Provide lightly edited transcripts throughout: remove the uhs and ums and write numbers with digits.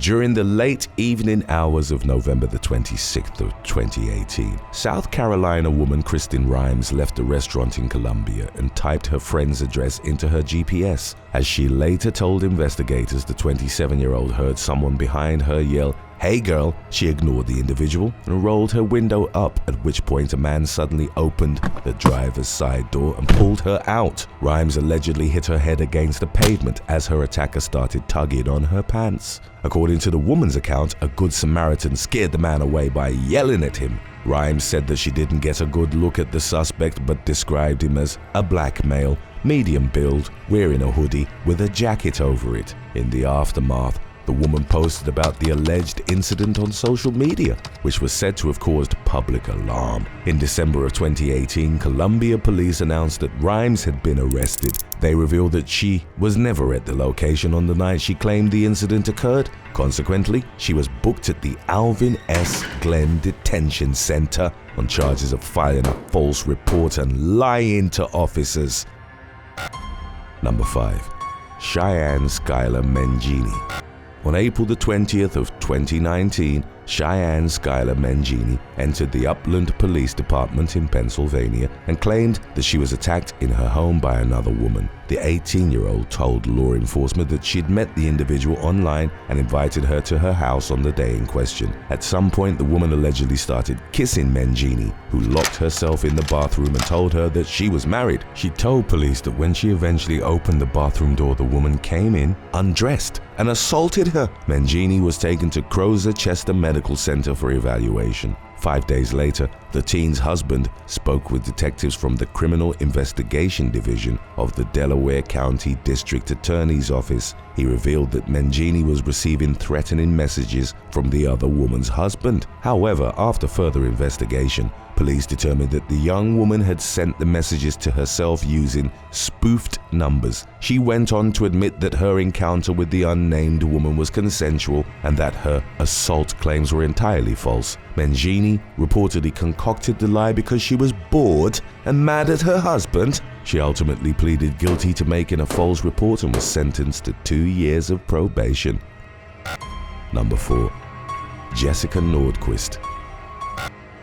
During the late evening hours of November the 26th of 2018, South Carolina woman Kristen Rhymes left a restaurant in Columbia and typed her friend's address into her GPS. As she later told investigators, the 27-year-old heard someone behind her yell, "Hey girl," she ignored the individual and rolled her window up, at which point a man suddenly opened the driver's side door and pulled her out. Rhymes allegedly hit her head against the pavement as her attacker started tugging on her pants. According to the woman's account, a good Samaritan scared the man away by yelling at him. Rhymes said that she didn't get a good look at the suspect but described him as a black male, medium build, wearing a hoodie with a jacket over it. In the aftermath, the woman posted about the alleged incident on social media, which was said to have caused public alarm. In December of 2018, Columbia police announced that Rhymes had been arrested. They revealed that she was never at the location on the night she claimed the incident occurred. Consequently, she was booked at the Alvin S. Glenn Detention Center on charges of filing a false report and lying to officers. Number 5. Cheyenne Skyler Menini. On April the 20th of 2019, Cheyenne Skyler Menini entered the Upland Police Department in Pennsylvania and claimed that she was attacked in her home by another woman. The 18-year-old told law enforcement that she'd met the individual online and invited her to her house on the day in question. At some point, the woman allegedly started kissing Menini, who locked herself in the bathroom and told her that she was married. She told police that when she eventually opened the bathroom door, the woman came in undressed and assaulted her. Menini was taken to Crozer Chester Medical Center for evaluation. 5 days later, the teen's husband spoke with detectives from the Criminal Investigation Division of the Delaware County District Attorney's Office. He revealed that Menini was receiving threatening messages from the other woman's husband. However, after further investigation, police determined that the young woman had sent the messages to herself using spoofed numbers. She went on to admit that her encounter with the unnamed woman was consensual and that her assault claims were entirely false. Menini reportedly concocted the lie because she was bored and mad at her husband. She ultimately pleaded guilty to making a false report and was sentenced to 2 years of probation. Number 4. Jessica Nordquist.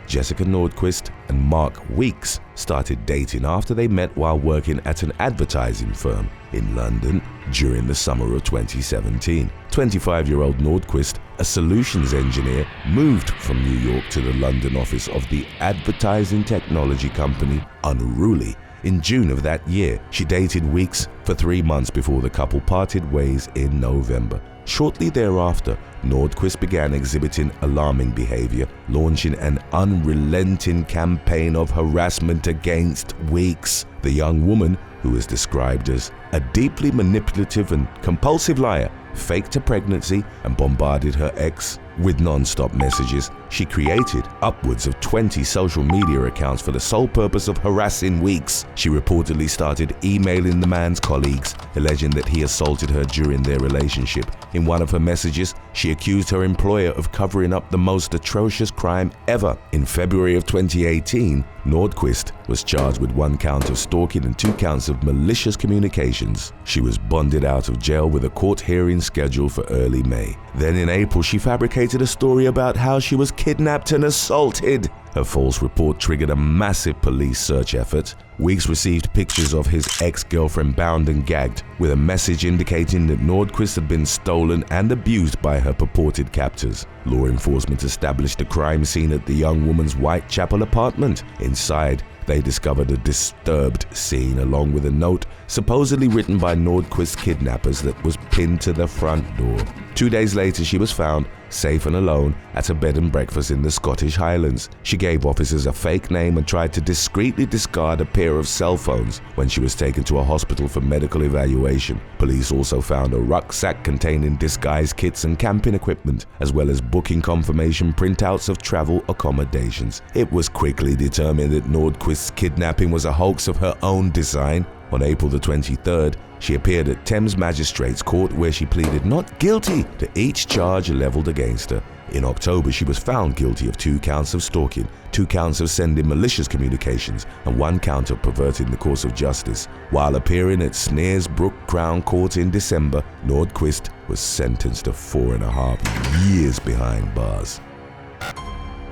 Jessica Nordquist and Mark Weeks started dating after they met while working at an advertising firm in London during the summer of 2017. 25-year-old Nordquist, a solutions engineer, moved from New York to the London office of the advertising technology company Unruly in June of that year. She dated Weeks for 3 months before the couple parted ways in November. Shortly thereafter, Nordquist began exhibiting alarming behavior, launching an unrelenting campaign of harassment against Weeks. The young woman, who is described as a deeply manipulative and compulsive liar, faked a pregnancy and bombarded her ex with non-stop messages. She created upwards of 20 social media accounts for the sole purpose of harassing Weeks. She reportedly started emailing the man's colleagues, alleging that he assaulted her during their relationship. In one of her messages, she accused her employer of covering up the most atrocious crime ever. In February of 2018, Nordquist was charged with 1 count of stalking and 2 counts of malicious communications. She was bonded out of jail with a court hearing scheduled for early May. Then in April, she fabricated a story about how she was kidnapped and assaulted. Her false report triggered a massive police search effort. Weeks received pictures of his ex-girlfriend bound and gagged, with a message indicating that Nordquist had been stolen and abused by her purported captors. Law enforcement established a crime scene at the young woman's Whitechapel apartment. Inside, they discovered a disturbed scene along with a note supposedly written by Nordquist's kidnappers that was pinned to the front door. 2 days later, she was found safe and alone at a bed and breakfast in the Scottish Highlands. She gave officers a fake name and tried to discreetly discard a pair of cell phones when she was taken to a hospital for medical evaluation. Police also found a rucksack containing disguise kits and camping equipment, as well as booking confirmation printouts of travel accommodations. It was quickly determined that Nordquist's kidnapping was a hoax of her own design. On April the 23rd, she appeared at Thames Magistrates Court, where she pleaded not guilty to each charge leveled against her. In October, she was found guilty of 2 counts of stalking, 2 counts of sending malicious communications, and 1 count of perverting the course of justice. While appearing at Snaresbrook Crown Court in December, Nordquist was sentenced to 4.5 years behind bars.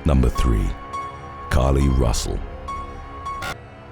Number 3. Cari Russell.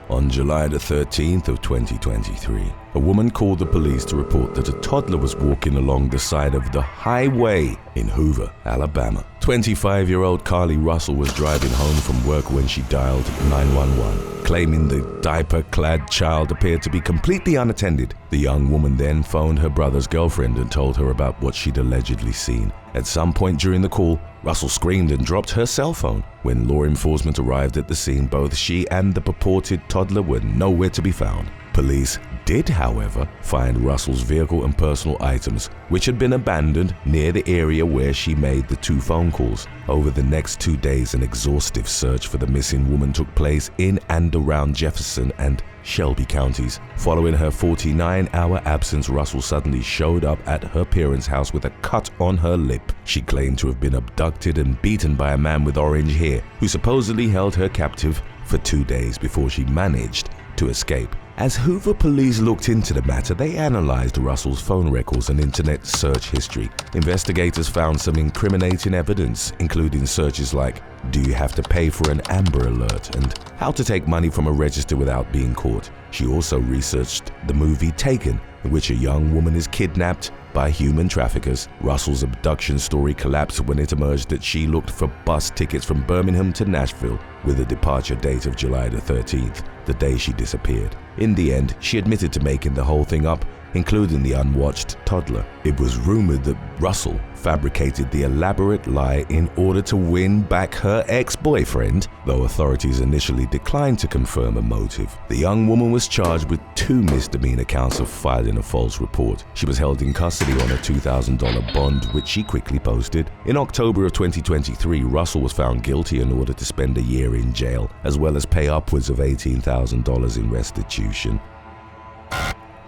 On July the 13th of 2023, a woman called the police to report that a toddler was walking along the side of the highway in Hoover, Alabama. 25-year-old Cari Russell was driving home from work when she dialed 911, claiming the diaper-clad child appeared to be completely unattended. The young woman then phoned her brother's girlfriend and told her about what she'd allegedly seen. At some point during the call, Russell screamed and dropped her cell phone. When law enforcement arrived at the scene, both she and the purported toddler were nowhere to be found. Police did, however, find Russell's vehicle and personal items, which had been abandoned near the area where she made the 2 phone calls. Over the next 2 days, an exhaustive search for the missing woman took place in and around Jefferson and Shelby counties. Following her 49-hour absence, Russell suddenly showed up at her parents' house with a cut on her lip. She claimed to have been abducted and beaten by a man with orange hair, who supposedly held her captive for 2 days before she managed to escape. As Hoover police looked into the matter, they analyzed Russell's phone records and internet search history. Investigators found some incriminating evidence, including searches like, "Do you have to pay for an Amber Alert?" and "How to take money from a register without being caught." She also researched the movie Taken, in which a young woman is kidnapped by human traffickers. Russell's abduction story collapsed when it emerged that she looked for bus tickets from Birmingham to Nashville with a departure date of July the 13th, the day she disappeared. In the end, she admitted to making the whole thing up, including the unwatched toddler. It was rumored that Russell fabricated the elaborate lie in order to win back her ex-boyfriend, though authorities initially declined to confirm a motive. The young woman was charged with 2 misdemeanor counts of filing a false report. She was held in custody on a $2,000 bond, which she quickly posted. In October of 2023, Russell was found guilty and ordered to spend a year in jail, as well as pay upwards of $18,000 in restitution.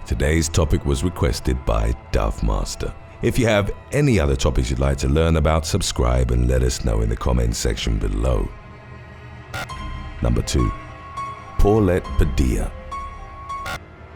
Today's topic was requested by Dovemaster. If you have any other topics you'd like to learn about, subscribe and let us know in the comments section below. Number 2. Peta Padilla.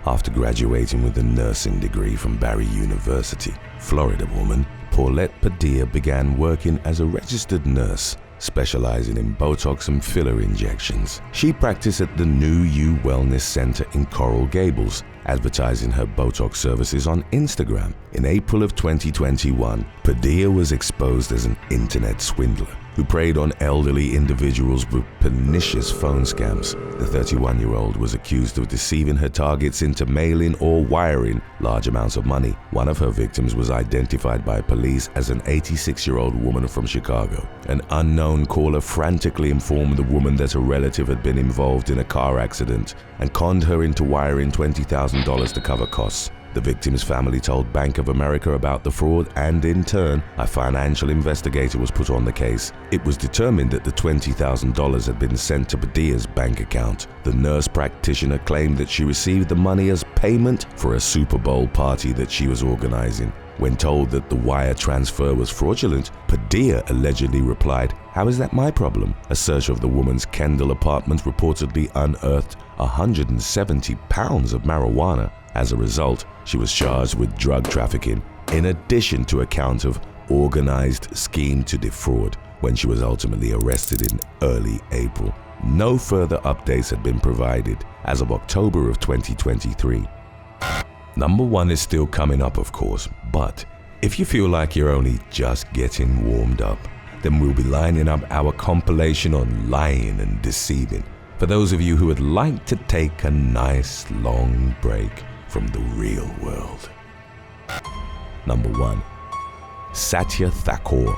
After graduating with a nursing degree from Barry University, Florida woman, Peta Padilla began working as a registered nurse, specializing in Botox and filler injections. She practiced at the New You Wellness Center in Coral Gables, advertising her Botox services on Instagram. In April of 2021, Padilla was exposed as an internet swindler who preyed on elderly individuals with pernicious phone scams. The 31-year-old was accused of deceiving her targets into mailing or wiring large amounts of money. One of her victims was identified by police as an 86-year-old woman from Chicago. An unknown caller frantically informed the woman that a relative had been involved in a car accident and conned her into wiring $20,000 to cover costs. The victim's family told Bank of America about the fraud, and in turn, a financial investigator was put on the case. It was determined that the $20,000 had been sent to Padilla's bank account. The nurse practitioner claimed that she received the money as payment for a Super Bowl party that she was organizing. When told that the wire transfer was fraudulent, Padilla allegedly replied, "How is that my problem?" A search of the woman's Kendall apartment reportedly unearthed 170 pounds of marijuana. As a result, she was charged with drug trafficking, in addition to a count of organized scheme to defraud, when she was ultimately arrested in early April. No further updates had been provided as of October of 2023. Number 1 is still coming up, of course, but if you feel like you're only just getting warmed up, then we'll be lining up our compilation on lying and deceiving for those of you who would like to take a nice long break from the real world. Number 1. Satya Thakor.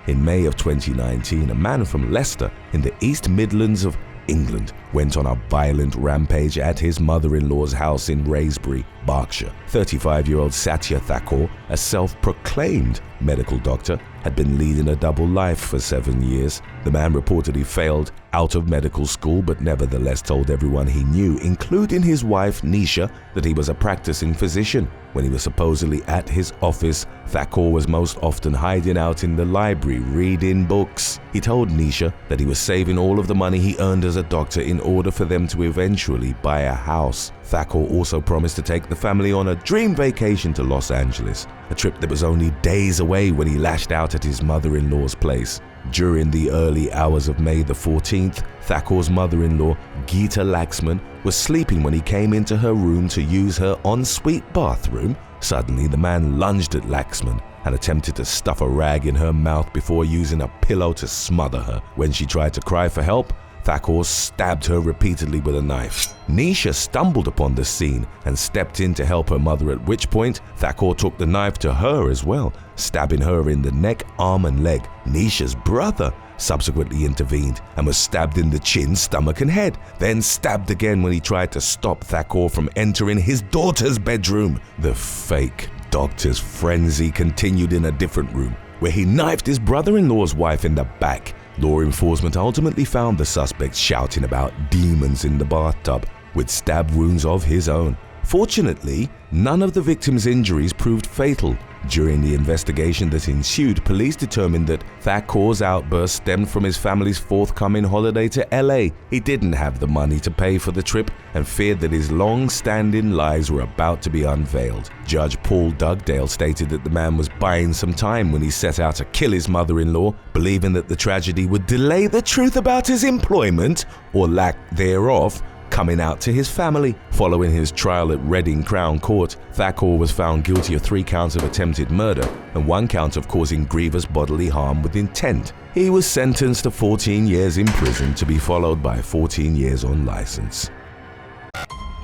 In May of 2019, a man from Leicester in the East Midlands of England went on a violent rampage at his mother-in-law's house in Raysbury, Berkshire. 35-year-old Satya Thakor, a self-proclaimed medical doctor, had been leading a double life for 7 years. The man reportedly failed out of medical school, but nevertheless told everyone he knew, including his wife Nisha, that he was a practicing physician. When he was supposedly at his office, Thakor was most often hiding out in the library reading books. He told Nisha that he was saving all of the money he earned as a doctor in order for them to eventually buy a house. Thakor also promised to take the family on a dream vacation to Los Angeles, a trip that was only days away when he lashed out at his mother-in-law's place. During the early hours of May the 14th, Thakor's mother-in-law, Geeta Laxman, was sleeping when he came into her room to use her ensuite bathroom. Suddenly, the man lunged at Laxman and attempted to stuff a rag in her mouth before using a pillow to smother her. When she tried to cry for help, Thakor stabbed her repeatedly with a knife. Nisha stumbled upon the scene and stepped in to help her mother, at which point Thakor took the knife to her as well, stabbing her in the neck, arm and leg. Nisha's brother subsequently intervened and was stabbed in the chin, stomach and head, then stabbed again when he tried to stop Thakor from entering his daughter's bedroom. The fake doctor's frenzy continued in a different room, where he knifed his brother-in-law's wife in the back. Law enforcement ultimately found the suspect shouting about demons in the bathtub with stab wounds of his own. Fortunately, none of the victim's injuries proved fatal. During the investigation that ensued, police determined that Thakor's outburst stemmed from his family's forthcoming holiday to LA. He didn't have the money to pay for the trip and feared that his long-standing lies were about to be unveiled. Judge Paul Dugdale stated that the man was buying some time when he set out to kill his mother-in-law, believing that the tragedy would delay the truth about his employment, or lack thereof, coming out to his family. Following his trial at Reading Crown Court, Thakor was found guilty of 3 counts of attempted murder and 1 count of causing grievous bodily harm with intent. He was sentenced to 14 years in prison to be followed by 14 years on license.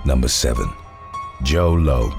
Number 7. Joe Low.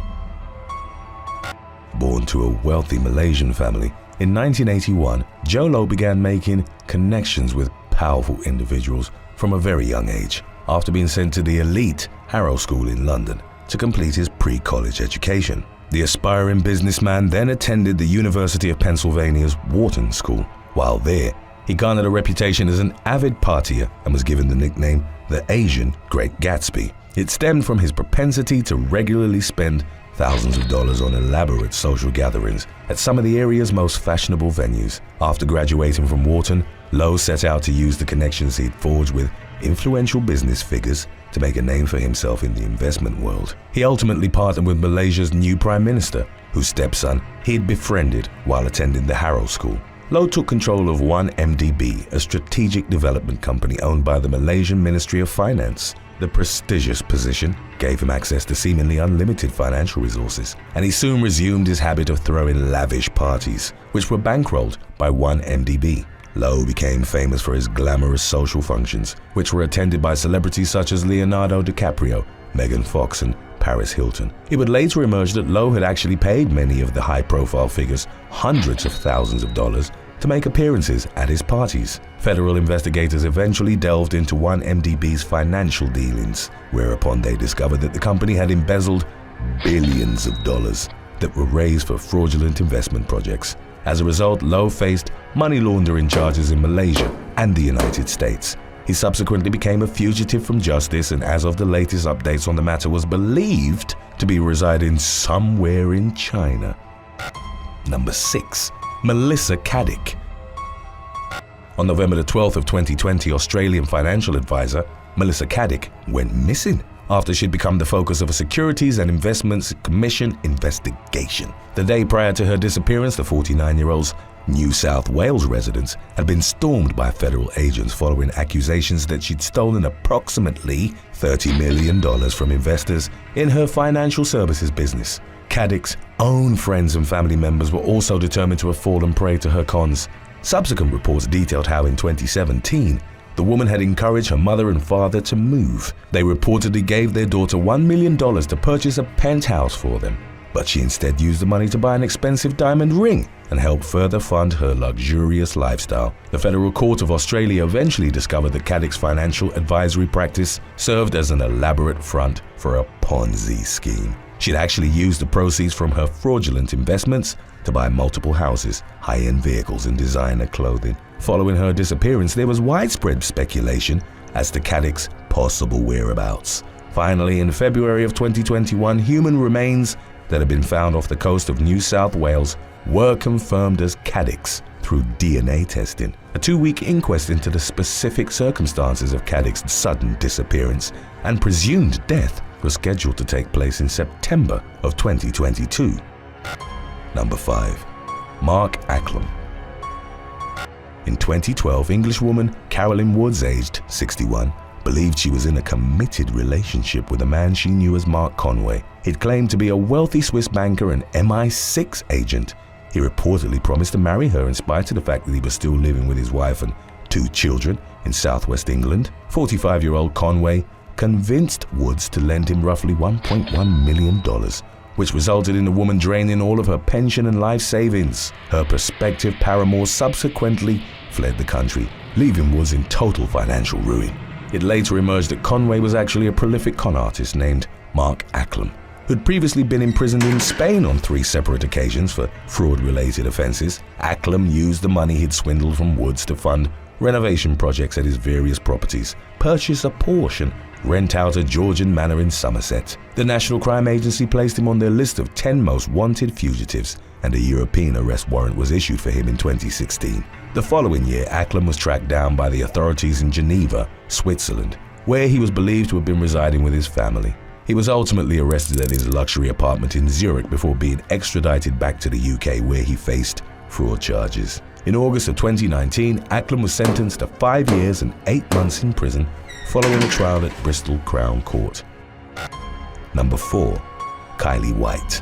Born to a wealthy Malaysian family, in 1981, Joe Low began making connections with powerful individuals from a very young age, after being sent to the elite Harrow School in London to complete his pre-college education. The aspiring businessman then attended the University of Pennsylvania's Wharton School. While there, he garnered a reputation as an avid partier and was given the nickname the Asian Great Gatsby. It stemmed from his propensity to regularly spend thousands of dollars on elaborate social gatherings at some of the area's most fashionable venues. After graduating from Wharton, Low set out to use the connections he'd forged with influential business figures to make a name for himself in the investment world. He ultimately partnered with Malaysia's new Prime Minister, whose stepson he'd befriended while attending the Harrow School. Low took control of ONeMDB, a strategic development company owned by the Malaysian Ministry of Finance. The prestigious position gave him access to seemingly unlimited financial resources, and he soon resumed his habit of throwing lavish parties, which were bankrolled by ONeMDB. Low became famous for his glamorous social functions, which were attended by celebrities such as Leonardo DiCaprio, Megan Fox, and Paris Hilton. It would later emerge that Low had actually paid many of the high-profile figures hundreds of thousands of dollars to make appearances at his parties. Federal investigators eventually delved into ONeMDB's financial dealings, whereupon they discovered that the company had embezzled billions of dollars that were raised for fraudulent investment projects. As a result, Low faced money laundering charges in Malaysia and the United States. He subsequently became a fugitive from justice, and as of the latest updates on the matter, was believed to be residing somewhere in China. Number 6. Melissa Cadic. On November the 12th of 2020, Australian financial advisor Melissa Cadic went missing after she'd become the focus of a Securities and Investments Commission investigation. The day prior to her disappearance, the 49-year-old's New South Wales residence had been stormed by federal agents following accusations that she'd stolen approximately $30 million from investors in her financial services business. Cadic's own friends and family members were also determined to have fallen prey to her cons. Subsequent reports detailed how in 2017, the woman had encouraged her mother and father to move. They reportedly gave their daughter $1 million to purchase a penthouse for them, but she instead used the money to buy an expensive diamond ring and help further fund her luxurious lifestyle. The Federal Court of Australia eventually discovered that Cadic's financial advisory practice served as an elaborate front for a Ponzi scheme. She'd actually used the proceeds from her fraudulent investments to buy multiple houses, high-end vehicles, and designer clothing. Following her disappearance, there was widespread speculation as to Cadic's possible whereabouts. Finally, in February of 2021, human remains that had been found off the coast of New South Wales were confirmed as Cadic's through DNA testing. A 2-week inquest into the specific circumstances of Cadic's sudden disappearance and presumed death was scheduled to take place in September of 2022. Number 5. Mark Akam. In 2012, Englishwoman Carolyn Woods, aged 61, believed she was in a committed relationship with a man she knew as Mark Conway. He'd claimed to be a wealthy Swiss banker and MI6 agent. He reportedly promised to marry her in spite of the fact that he was still living with his wife and 2 children in southwest England. 45-year-old Conway convinced Woods to lend him roughly $1.1 million, which resulted in the woman draining all of her pension and life savings. Her prospective paramour subsequently fled the country, leaving Woods in total financial ruin. It later emerged that Conway was actually a prolific con artist named Mark Akam, who'd previously been imprisoned in Spain on 3 separate occasions for fraud-related offenses. Akam used the money he'd swindled from Woods to fund renovation projects at his various properties, purchase a Porsche, and rent out a Georgian manor in Somerset. The National Crime Agency placed him on their list of 10 most wanted fugitives, and a European arrest warrant was issued for him in 2016. The following year, Akam was tracked down by the authorities in Geneva, Switzerland, where he was believed to have been residing with his family. He was ultimately arrested at his luxury apartment in Zurich before being extradited back to the UK, where he faced fraud charges. In August of 2019, Akam was sentenced to 5 years and 8 months in prison following a trial at Bristol Crown Court. Number 4. Kylie White.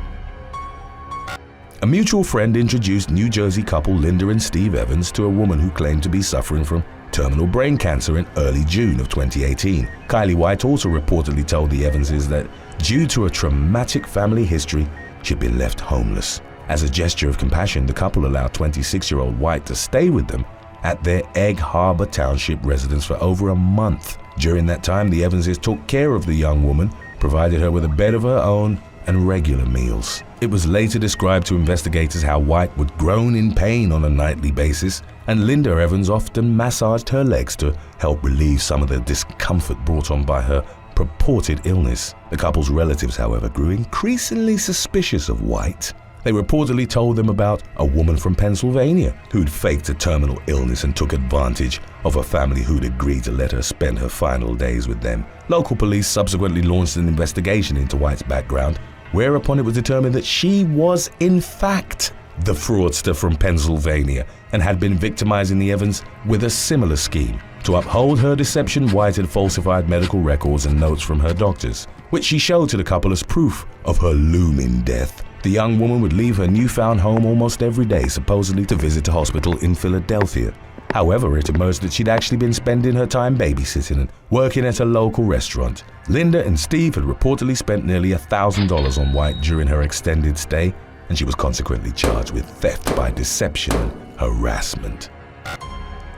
A mutual friend introduced New Jersey couple Linda and Steve Evans to a woman who claimed to be suffering from terminal brain cancer in early June of 2018. Kylie White also reportedly told the Evanses that due to a traumatic family history, she'd been left homeless. As a gesture of compassion, the couple allowed 26-year-old White to stay with them at their Egg Harbor Township residence for over a month. During that time, the Evanses took care of the young woman, provided her with a bed of her own and regular meals. It was later described to investigators how White would groan in pain on a nightly basis, and Linda Evans often massaged her legs to help relieve some of the discomfort brought on by her purported illness. The couple's relatives, however, grew increasingly suspicious of White. They reportedly told them about a woman from Pennsylvania who'd faked a terminal illness and took advantage of a family who'd agreed to let her spend her final days with them. Local police subsequently launched an investigation into White's background, whereupon it was determined that she was, in fact, the fraudster from Pennsylvania and had been victimizing the Evans with a similar scheme. To uphold her deception, White had falsified medical records and notes from her doctors, which she showed to the couple as proof of her looming death. The young woman would leave her newfound home almost every day, supposedly to visit a hospital in Philadelphia. However, it emerged that she'd actually been spending her time babysitting and working at a local restaurant. Linda and Steve had reportedly spent nearly $1,000 on White during her extended stay, and she was consequently charged with theft by deception and harassment.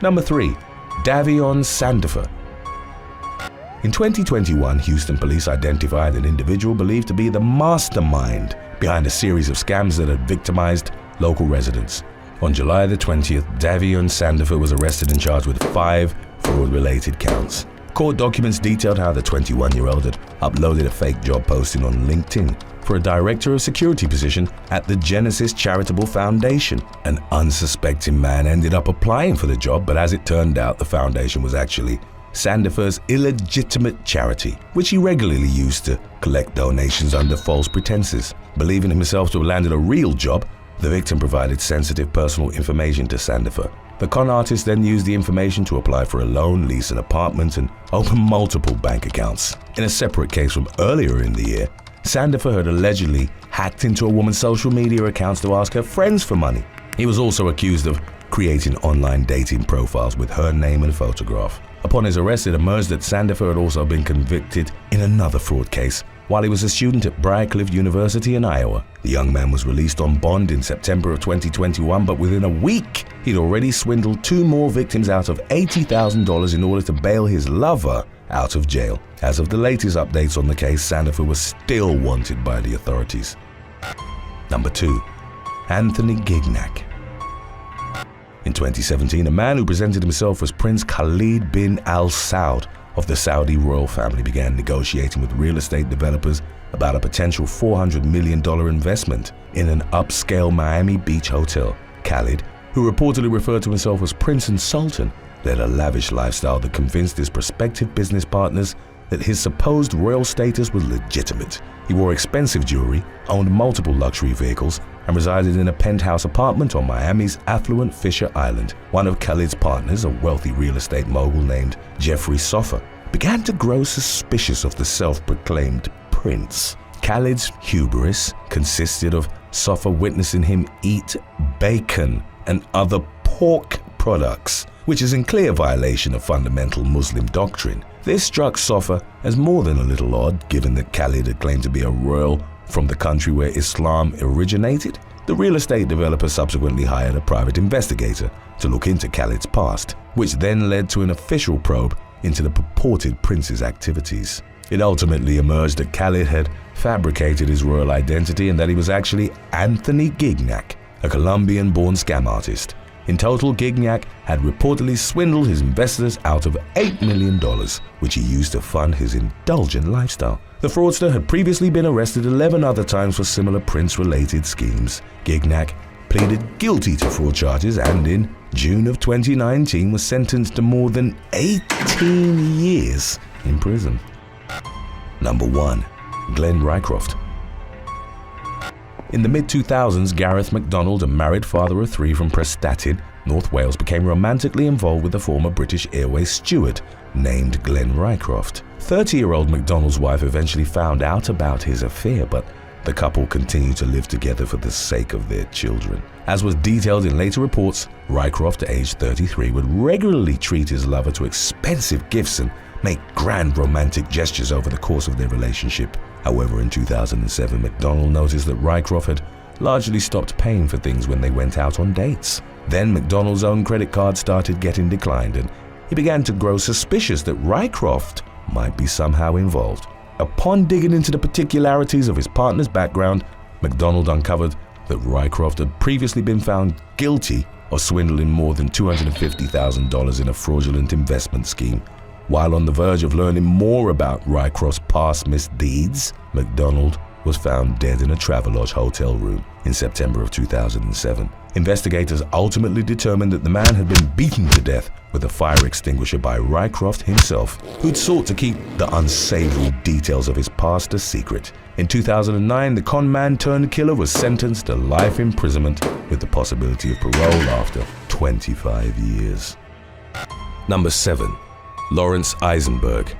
Number 3. Davion Sandifer. In 2021, Houston police identified an individual believed to be the mastermind behind a series of scams that had victimized local residents. On July the 20th, Davion Sandifer was arrested and charged with 5 fraud-related counts. Court documents detailed how the 21-year-old had uploaded a fake job posting on LinkedIn for a director of security position at the Genesis Charitable Foundation. An unsuspecting man ended up applying for the job, but as it turned out, the foundation was actually Sandifer's illegitimate charity, which he regularly used to collect donations under false pretenses. Believing himself to have landed a real job, the victim provided sensitive personal information to Sandifer. The con artist then used the information to apply for a loan, lease an apartment, and open multiple bank accounts. In a separate case from earlier in the year, Sandifer had allegedly hacked into a woman's social media accounts to ask her friends for money. He was also accused of creating online dating profiles with her name and photograph. Upon his arrest, it emerged that Sandifer had also been convicted in another fraud case while he was a student at Briarcliff University in Iowa. The young man was released on bond in September of 2021, but within a week, he'd already swindled 2 more victims out of $80,000 in order to bail his lover out of jail. As of the latest updates on the case, Sandifer was still wanted by the authorities. Number 2. Anthony Gnak. In 2017, a man who presented himself as Prince Khalid bin Al Saud of the Saudi royal family began negotiating with real estate developers about a potential $400 million investment in an upscale Miami Beach hotel. Khalid, who reportedly referred to himself as Prince and Sultan, led a lavish lifestyle that convinced his prospective business partners that his supposed royal status was legitimate. He wore expensive jewelry, owned multiple luxury vehicles, and resided in a penthouse apartment on Miami's affluent Fisher Island. One of Khalid's partners, a wealthy real estate mogul named Jeffrey Soffer, began to grow suspicious of the self-proclaimed prince. Khalid's hubris consisted of Soffer witnessing him eat bacon and other pork products, which is in clear violation of fundamental Muslim doctrine. This struck Soffer as more than a little odd, given that Khalid had claimed to be a royal from the country where Islam originated. The real estate developer subsequently hired a private investigator to look into Khalid's past, which then led to an official probe into the purported prince's activities. It ultimately emerged that Khalid had fabricated his royal identity and that he was actually Anthony Gnak, a Colombian-born scam artist. In total, Gnak had reportedly swindled his investors out of $8 million, which he used to fund his indulgent lifestyle. The fraudster had previously been arrested 11 other times for similar prince-related schemes. Gnak pleaded guilty to fraud charges and in June of 2019 was sentenced to more than 18 years in prison. Number 1. Glenn Rycroft. In the mid-2000s, Gareth MacDonald, a married father of 3 from Prestatyn, North Wales, became romantically involved with a former British Airways steward named Glenn Rycroft. 30-year-old MacDonald's wife eventually found out about his affair, but the couple continued to live together for the sake of their children. As was detailed in later reports, Rycroft, aged 33, would regularly treat his lover to expensive gifts and make grand romantic gestures over the course of their relationship. However, in 2007, MacDonald noticed that Rycroft had largely stopped paying for things when they went out on dates. Then MacDonald's own credit card started getting declined, and he began to grow suspicious that Rycroft might be somehow involved. Upon digging into the particularities of his partner's background, MacDonald uncovered that Rycroft had previously been found guilty of swindling more than $250,000 in a fraudulent investment scheme. While on the verge of learning more about Rycroft's past misdeeds, MacDonald was found dead in a Travelodge hotel room in September of 2007. Investigators ultimately determined that the man had been beaten to death with a fire extinguisher by Rycroft himself, who'd sought to keep the unsavory details of his past a secret. In 2009, the con man turned killer was sentenced to life imprisonment with the possibility of parole after 25 years. Number 7. Lawrence Eisenberg.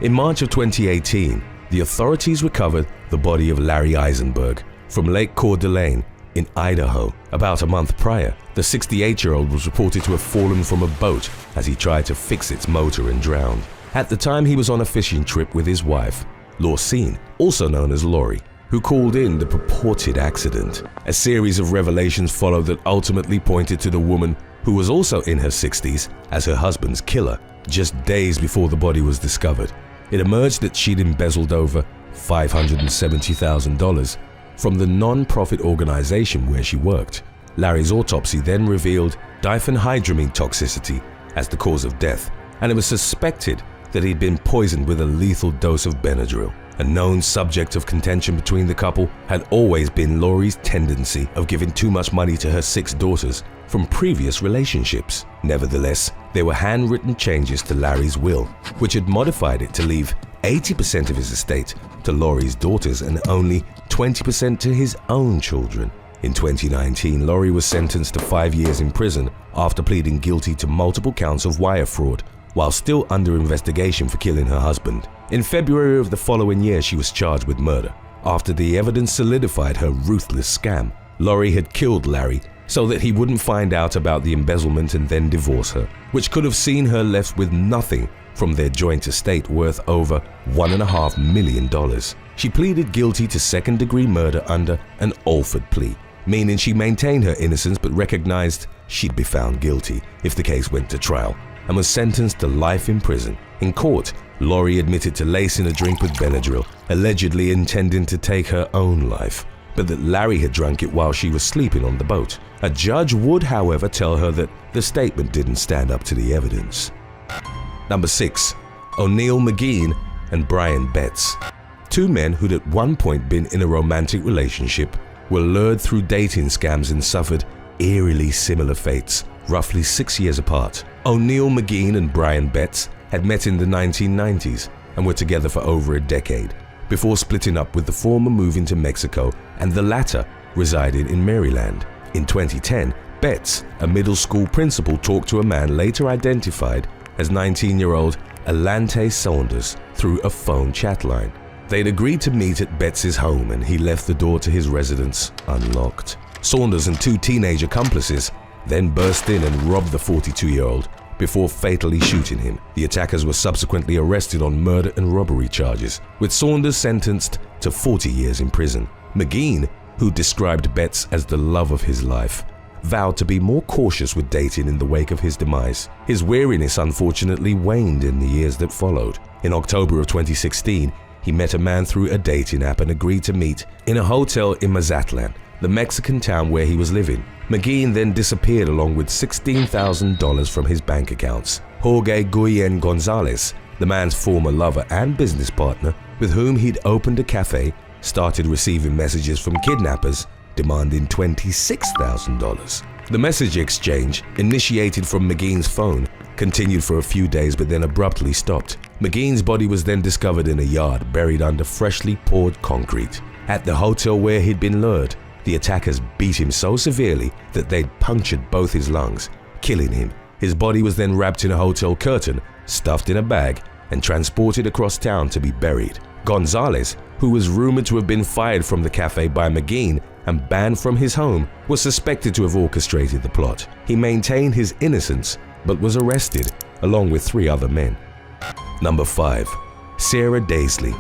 In March of 2018, the authorities recovered the body of Larry Eisenberg from Lake Coeur d'Alene in Idaho. About a month prior, the 68-year-old was reported to have fallen from a boat as he tried to fix its motor and drowned. At the time, he was on a fishing trip with his wife, Laurcene, also known as Lori, who called in the purported accident. A series of revelations followed that ultimately pointed to the woman, who was also in her 60s, as her husband's killer. Just days before the body was discovered, it emerged that she'd embezzled over $570,000 from the non-profit organization where she worked. Larry's autopsy then revealed diphenhydramine toxicity as the cause of death, and it was suspected that he'd been poisoned with a lethal dose of Benadryl. A known subject of contention between the couple had always been Lori's tendency of giving too much money to her 6 daughters from previous relationships. Nevertheless, there were handwritten changes to Larry's will, which had modified it to leave 80% of his estate to Lori's daughters and only 20% to his own children. In 2019, Lori was sentenced to 5 years in prison after pleading guilty to multiple counts of wire fraud, while still under investigation for killing her husband. In February of the following year, she was charged with murder. After the evidence solidified her ruthless scam, Lori had killed Larry so that he wouldn't find out about the embezzlement and then divorce her, which could have seen her left with nothing from their joint estate worth over $1.5 million. She pleaded guilty to second-degree murder under an Alford plea, meaning she maintained her innocence but recognized she'd be found guilty if the case went to trial, and was sentenced to life in prison. In court, Lori admitted to lacing a drink with Benadryl, allegedly intending to take her own life. but that Larry had drunk it while she was sleeping on the boat. A judge would, however, tell her that the statement didn't stand up to the evidence. Number 6. ONeal McEn and Brian Betts. Two men who'd at one point been in a romantic relationship were lured through dating scams and suffered eerily similar fates, roughly 6 years apart. ONeal McEn and Brian Betts had met in the 1990s and were together for over a decade, before splitting up, with the former moving to Mexico and the latter resided in Maryland. In 2010, Betts, a middle school principal, talked to a man later identified as 19-year-old Alante Saunders through a phone chat line. They'd agreed to meet at Betts' home and he left the door to his residence unlocked. Saunders and two teenage accomplices then burst in and robbed the 42-year-old before fatally shooting him. The attackers were subsequently arrested on murder and robbery charges, with Saunders sentenced to 40 years in prison. McEn, who described Betts as the love of his life, vowed to be more cautious with dating in the wake of his demise. His wariness unfortunately waned in the years that followed. In October of 2016, he met a man through a dating app and agreed to meet in a hotel in Mazatlan, the Mexican town where he was living. McEn then disappeared along with $16,000 from his bank accounts. Jorge Guillen Gonzalez, the man's former lover and business partner with whom he'd opened a cafe, started receiving messages from kidnappers demanding $26,000. The message exchange, initiated from McEn's phone, continued for a few days but then abruptly stopped. McEn's body was then discovered in a yard buried under freshly poured concrete. At the hotel where he'd been lured, the attackers beat him so severely that they'd punctured both his lungs, killing him. His body was then wrapped in a hotel curtain, stuffed in a bag, and transported across town to be buried. Gonzalez, who was rumored to have been fired from the cafe by McEn and banned from his home, was suspected to have orchestrated the plot. He maintained his innocence but was arrested along with 3 other men. Number 5. Sarah Daisley.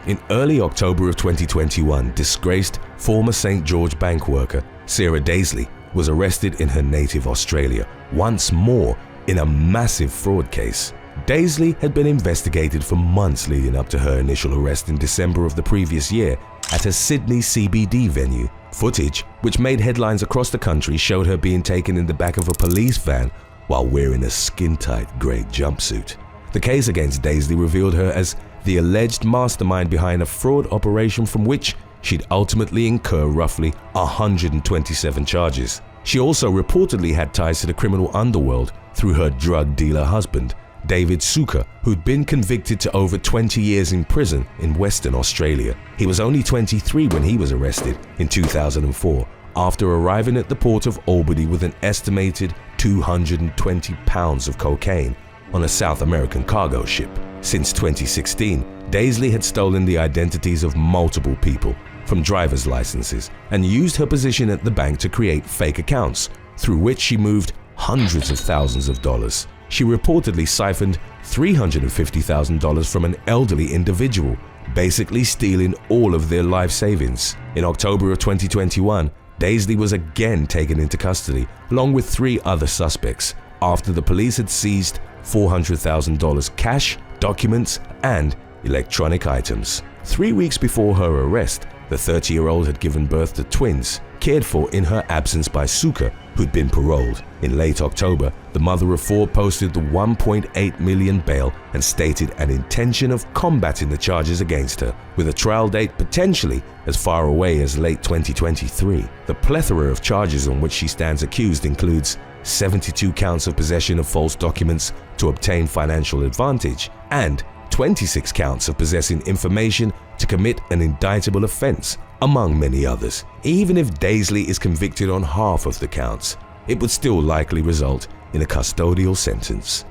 In early October of 2021, disgraced former St. George bank worker Sarah Daisley was arrested in her native Australia, once more in a massive fraud case. Daisley had been investigated for months leading up to her initial arrest in December of the previous year at a Sydney CBD venue. Footage, which made headlines across the country, showed her being taken in the back of a police van while wearing a skin-tight grey jumpsuit. The case against Daisley revealed her as the alleged mastermind behind a fraud operation from which she'd ultimately incur roughly 127 charges. She also reportedly had ties to the criminal underworld through her drug dealer husband, David Suka, who'd been convicted to over 20 years in prison in Western Australia. He was only 23 when he was arrested in 2004 after arriving at the port of Albany with an estimated 220 pounds of cocaine on a South American cargo ship. Since 2016, Daisley had stolen the identities of multiple people from driver's licenses and used her position at the bank to create fake accounts through which she moved hundreds of thousands of dollars. She reportedly siphoned $350,000 from an elderly individual, basically stealing all of their life savings. In October of 2021, Daisley was again taken into custody along with 3 other suspects after the police had seized $400,000 cash, documents, and electronic items. 3 weeks before her arrest, the 30-year-old had given birth to twins, cared for in her absence by Suka, who'd been paroled. In late October, the mother of 4 posted the $1.8 million bail and stated an intention of combating the charges against her, with a trial date potentially as far away as late 2023. The plethora of charges on which she stands accused includes 72 counts of possession of false documents to obtain financial advantage and 26 counts of possessing information to commit an indictable offense, among many others. Even if Daisley is convicted on half of the counts, it would still likely result in a custodial sentence.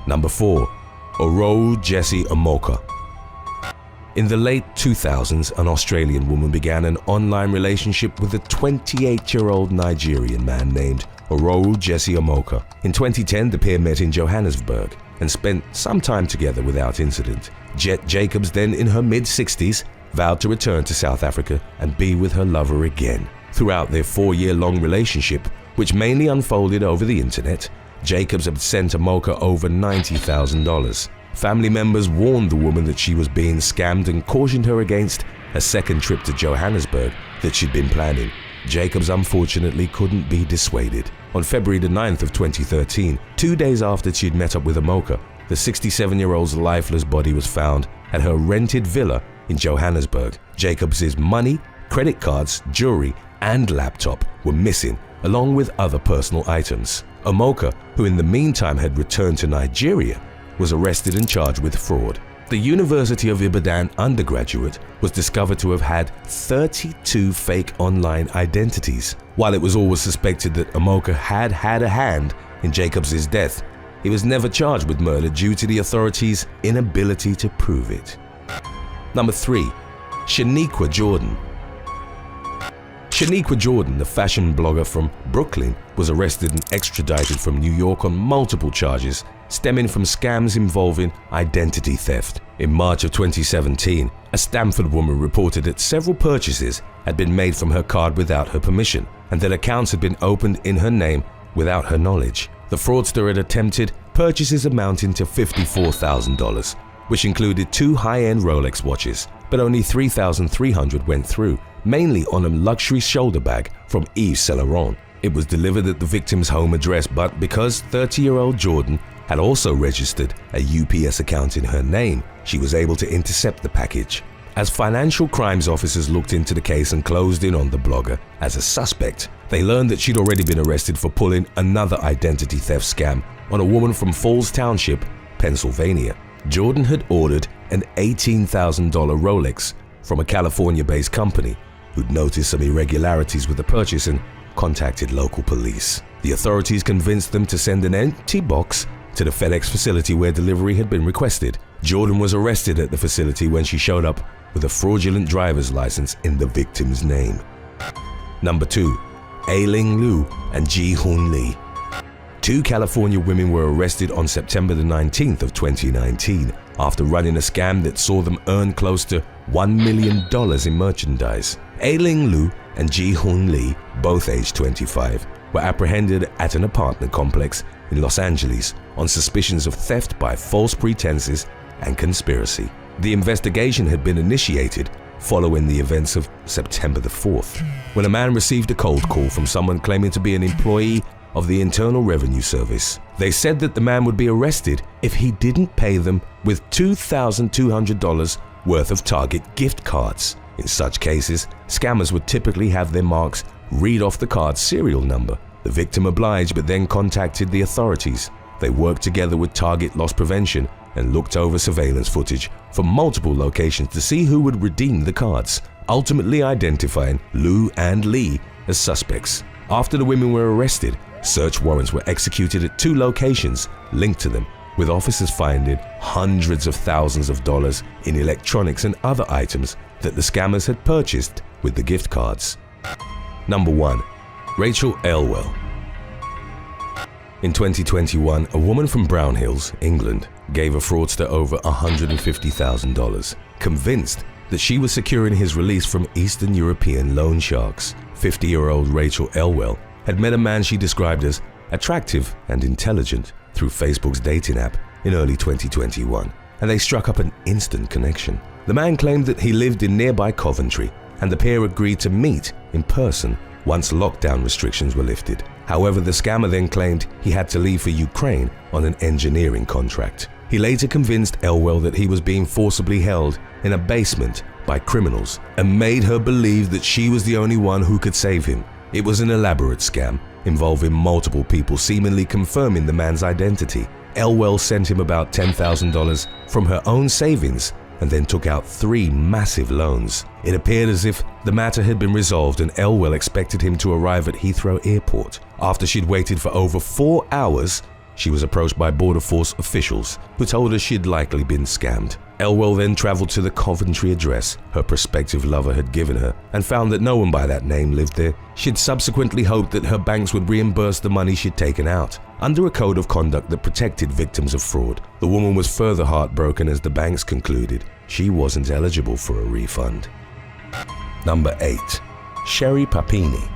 Number 4. Jesse Amoka. In the late 2000s, an Australian woman began an online relationship with a 28-year-old Nigerian man named Jesse Amoka. In 2010, the pair met in Johannesburg and spent some time together without incident. Jet Jacobs, then in her mid-60s, vowed to return to South Africa and be with her lover again. Throughout their 4-year-long relationship, which mainly unfolded over the internet, Jacobs had sent Amoka over $90,000. Family members warned the woman that she was being scammed and cautioned her against a second trip to Johannesburg that she'd been planning. Jacobs unfortunately couldn't be dissuaded. On February the 9th of 2013, 2 days after she'd met up with Amoka, the 67-year-old's lifeless body was found at her rented villa in Johannesburg. Jacobs' money, credit cards, jewelry, and laptop were missing, along with other personal items. Amoka, who in the meantime had returned to Nigeria, was arrested and charged with fraud. The University of Ibadan undergraduate was discovered to have had 32 fake online identities. While it was always suspected that Amoka had had a hand in Jacobs' death, he was never charged with murder due to the authorities' inability to prove it. Number 3. Shena Jordan. Shena Jordan, the fashion blogger from Brooklyn, was arrested and extradited from New York on multiple charges stemming from scams involving identity theft. In March of 2017, a Stanford woman reported that several purchases had been made from her card without her permission, and that accounts had been opened in her name without her knowledge. The fraudster had attempted purchases amounting to $54,000, which included 2 high-end Rolex watches, but only $3,300 went through, mainly on a luxury shoulder bag from Yves Saint Laurent. It was delivered at the victim's home address, but because 30-year-old Jordan had also registered a UPS account in her name, she was able to intercept the package. As financial crimes officers looked into the case and closed in on the blogger as a suspect, they learned that she'd already been arrested for pulling another identity theft scam on a woman from Falls Township, Pennsylvania. Jordan had ordered an $18,000 Rolex from a California-based company who'd noticed some irregularities with the purchase and contacted local police. The authorities convinced them to send an empty box to the FedEx facility where delivery had been requested. Jordan was arrested at the facility when she showed up with a fraudulent driver's license in the victim's name. Number 2. Ling Lu and Ji-Hoon Lee. 2 California women were arrested on September the 19th of 2019 after running a scam that saw them earn close to $1 million in merchandise. Ling Lu and Ji-Hoon Lee, both aged 25, were apprehended at an apartment complex in Los Angeles on suspicions of theft by false pretenses and conspiracy. The investigation had been initiated following the events of September the 4th, when a man received a cold call from someone claiming to be an employee of the Internal Revenue Service. They said that the man would be arrested if he didn't pay them with $2,200 worth of Target gift cards. In such cases, scammers would typically have their marks read off the card's serial number. The victim obliged but then contacted the authorities. They worked together with Target Loss Prevention and looked over surveillance footage from multiple locations to see who would redeem the cards, ultimately identifying Lu and Lee as suspects. After the women were arrested, search warrants were executed at 2 locations linked to them, with officers finding hundreds of thousands of dollars in electronics and other items that the scammers had purchased with the gift cards. Number 1. Rachel Elwell. In 2021, a woman from Brown Hills, England, gave a fraudster over $150,000, convinced that she was securing his release from Eastern European loan sharks. 50-year-old Rachel Elwell had met a man she described as attractive and intelligent through Facebook's dating app in early 2021, and they struck up an instant connection. The man claimed that he lived in nearby Coventry, and the pair agreed to meet in person once lockdown restrictions were lifted. However, the scammer then claimed he had to leave for Ukraine on an engineering contract. He later convinced Elwell that he was being forcibly held in a basement by criminals and made her believe that she was the only one who could save him. It was an elaborate scam involving multiple people seemingly confirming the man's identity. Elwell sent him about $10,000 from her own savings and then took out 3 massive loans. It appeared as if the matter had been resolved and Elwell expected him to arrive at Heathrow Airport. After she'd waited for over 4 hours, she was approached by Border Force officials who told her she'd likely been scammed. Elwell then traveled to the Coventry address her prospective lover had given her and found that no one by that name lived there. She'd subsequently hoped that her banks would reimburse the money she'd taken out under a code of conduct that protected victims of fraud. The woman was further heartbroken as the banks concluded she wasn't eligible for a refund. Number 8. Sher Papini.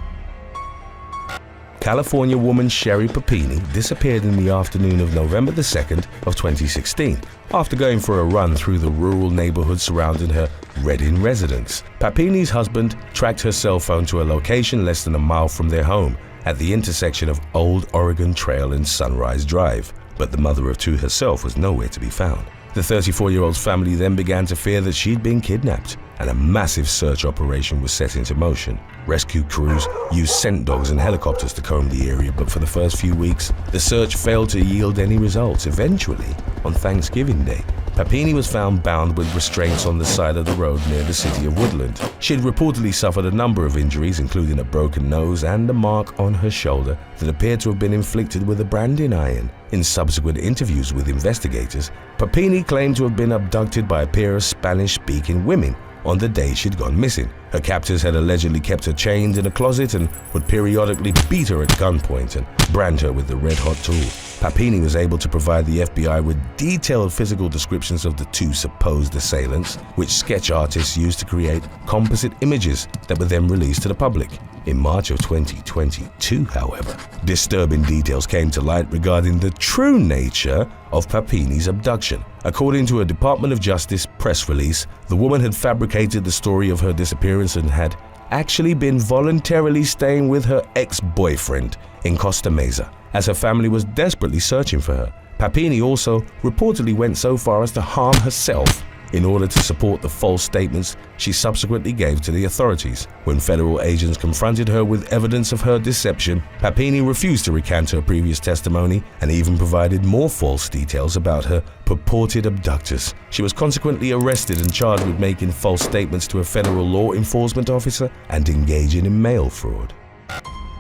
California woman Sher Papini disappeared in the afternoon of November the 2nd of 2016 after going for a run through the rural neighborhood surrounding her Redding residence. Papini's husband tracked her cell phone to a location less than a mile from their home at the intersection of Old Oregon Trail and Sunrise Drive, but the mother of two herself was nowhere to be found. The 34-year-old's family then began to fear that she'd been kidnapped, and a massive search operation was set into motion. Rescue crews used scent dogs and helicopters to comb the area, but for the first few weeks, the search failed to yield any results. Eventually, on Thanksgiving Day, Papini was found bound with restraints on the side of the road near the city of Woodland. She had reportedly suffered a number of injuries, including a broken nose and a mark on her shoulder that appeared to have been inflicted with a branding iron. In subsequent interviews with investigators, Papini claimed to have been abducted by a pair of Spanish-speaking women on the day she'd gone missing. Her captors had allegedly kept her chained in a closet and would periodically beat her at gunpoint and brand her with the red-hot tool. Papini was able to provide the FBI with detailed physical descriptions of the two supposed assailants, which sketch artists used to create composite images that were then released to the public. In March of 2022, however, disturbing details came to light regarding the true nature of Papini's abduction. According to a Department of Justice press release, the woman had fabricated the story of her disappearance and had actually been voluntarily staying with her ex-boyfriend in Costa Mesa, as her family was desperately searching for her. Papini also reportedly went so far as to harm herself in order to support the false statements she subsequently gave to the authorities. When federal agents confronted her with evidence of her deception, Papini refused to recant her previous testimony and even provided more false details about her purported abductors. She was consequently arrested and charged with making false statements to a federal law enforcement officer and engaging in mail fraud.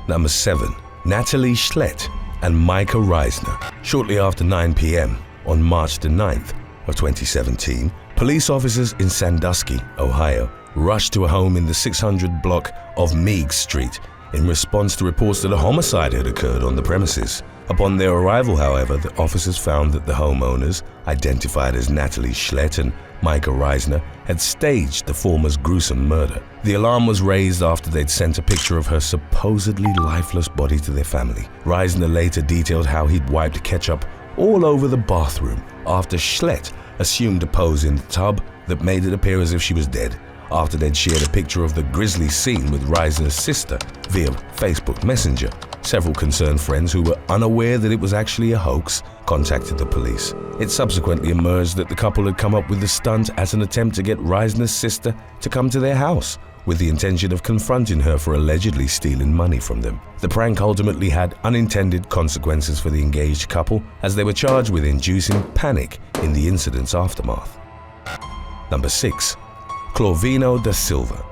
Number 7. Natalie Schlett and Micah Reisner. Shortly after 9 p.m. on March the 9th of 2017, police officers in Sandusky, Ohio, rushed to a home in the 600 block of Meiggs Street in response to reports that a homicide had occurred on the premises. Upon their arrival, however, the officers found that the homeowners, identified as Natalie Schlett and Micah Reisner, had staged the former's gruesome murder. The alarm was raised after they'd sent a picture of her supposedly lifeless body to their family. Reisner later detailed how he'd wiped ketchup all over the bathroom after Schlett assumed a pose in the tub that made it appear as if she was dead. After they'd shared a picture of the grisly scene with Reisner's sister via Facebook Messenger, several concerned friends who were unaware that it was actually a hoax contacted the police. It subsequently emerged that the couple had come up with the stunt as an attempt to get Reisner's sister to come to their house, with the intention of confronting her for allegedly stealing money from them. The prank ultimately had unintended consequences for the engaged couple, as they were charged with inducing panic in the incident's aftermath. Number 6. Clino the Silva.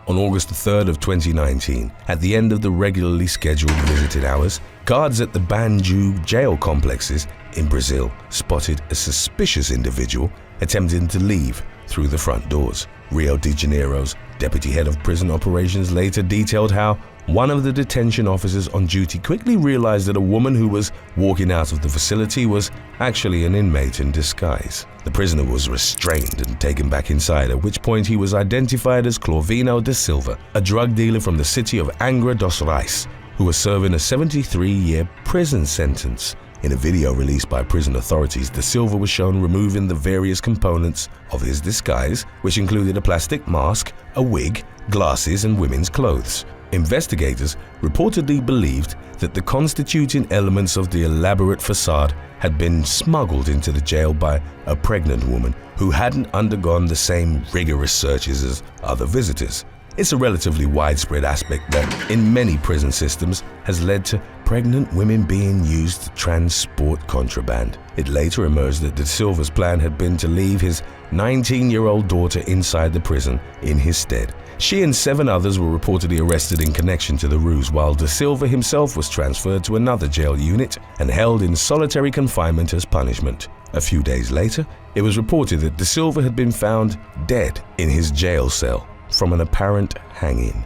On August 3rd of 2019, at the end of the regularly scheduled visiting hours, guards at the Banju jail complexes in Brazil spotted a suspicious individual attempting to leave through the front doors. Rio de Janeiro's deputy head of prison operations later detailed how one of the detention officers on duty quickly realized that a woman who was walking out of the facility was actually an inmate in disguise. The prisoner was restrained and taken back inside, at which point he was identified as Clino the Silva, a drug dealer from the city of Angra dos Reis, who was serving a 73-year prison sentence. In a video released by prison authorities, De Silva was shown removing the various components of his disguise, which included a plastic mask, a wig, glasses, and women's clothes. Investigators reportedly believed that the constituting elements of the elaborate facade had been smuggled into the jail by a pregnant woman who hadn't undergone the same rigorous searches as other visitors. It's a relatively widespread aspect that, in many prison systems, has led to pregnant women being used to transport contraband. It later emerged that De Silva's plan had been to leave his 19-year-old daughter inside the prison in his stead. She and 7 others were reportedly arrested in connection to the ruse, while De Silva himself was transferred to another jail unit and held in solitary confinement as punishment. A few days later, it was reported that De Silva had been found dead in his jail cell from an apparent hanging.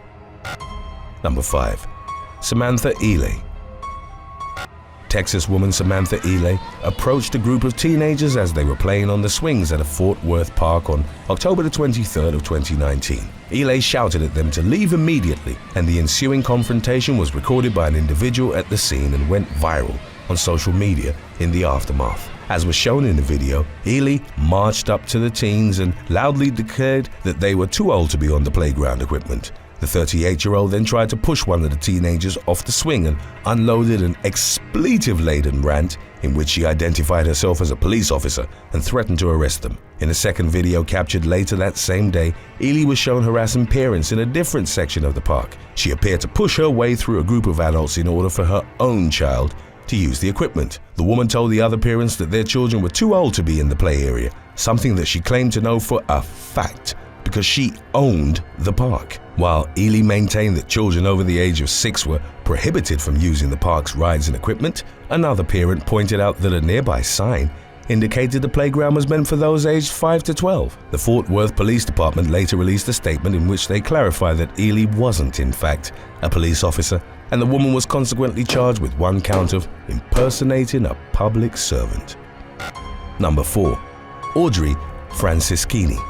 Number 5. Samantha Eli. Texas woman Samantha Eli approached a group of teenagers as they were playing on the swings at a Fort Worth park on October the 23rd of 2019. Eli shouted at them to leave immediately, and the ensuing confrontation was recorded by an individual at the scene and went viral on social media in the aftermath. As was shown in the video, Eli marched up to the teens and loudly declared that they were too old to be on the playground equipment. The 38-year-old then tried to push one of the teenagers off the swing and unloaded an expletive-laden rant in which she identified herself as a police officer and threatened to arrest them. In a second video captured later that same day, Eli was shown harassing parents in a different section of the park. She appeared to push her way through a group of adults in order for her own child to use the equipment. The woman told the other parents that their children were too old to be in the play area, something that she claimed to know for a fact because she owned the park. While Eli maintained that children over the age of 6 were prohibited from using the park's rides and equipment, another parent pointed out that a nearby sign indicated the playground was meant for those aged 5 to 12. The Fort Worth Police Department later released a statement in which they clarified that Eli wasn't, in fact, a police officer, and the woman was consequently charged with 1 count of impersonating a public servant. Number 4. Audrey Francischini.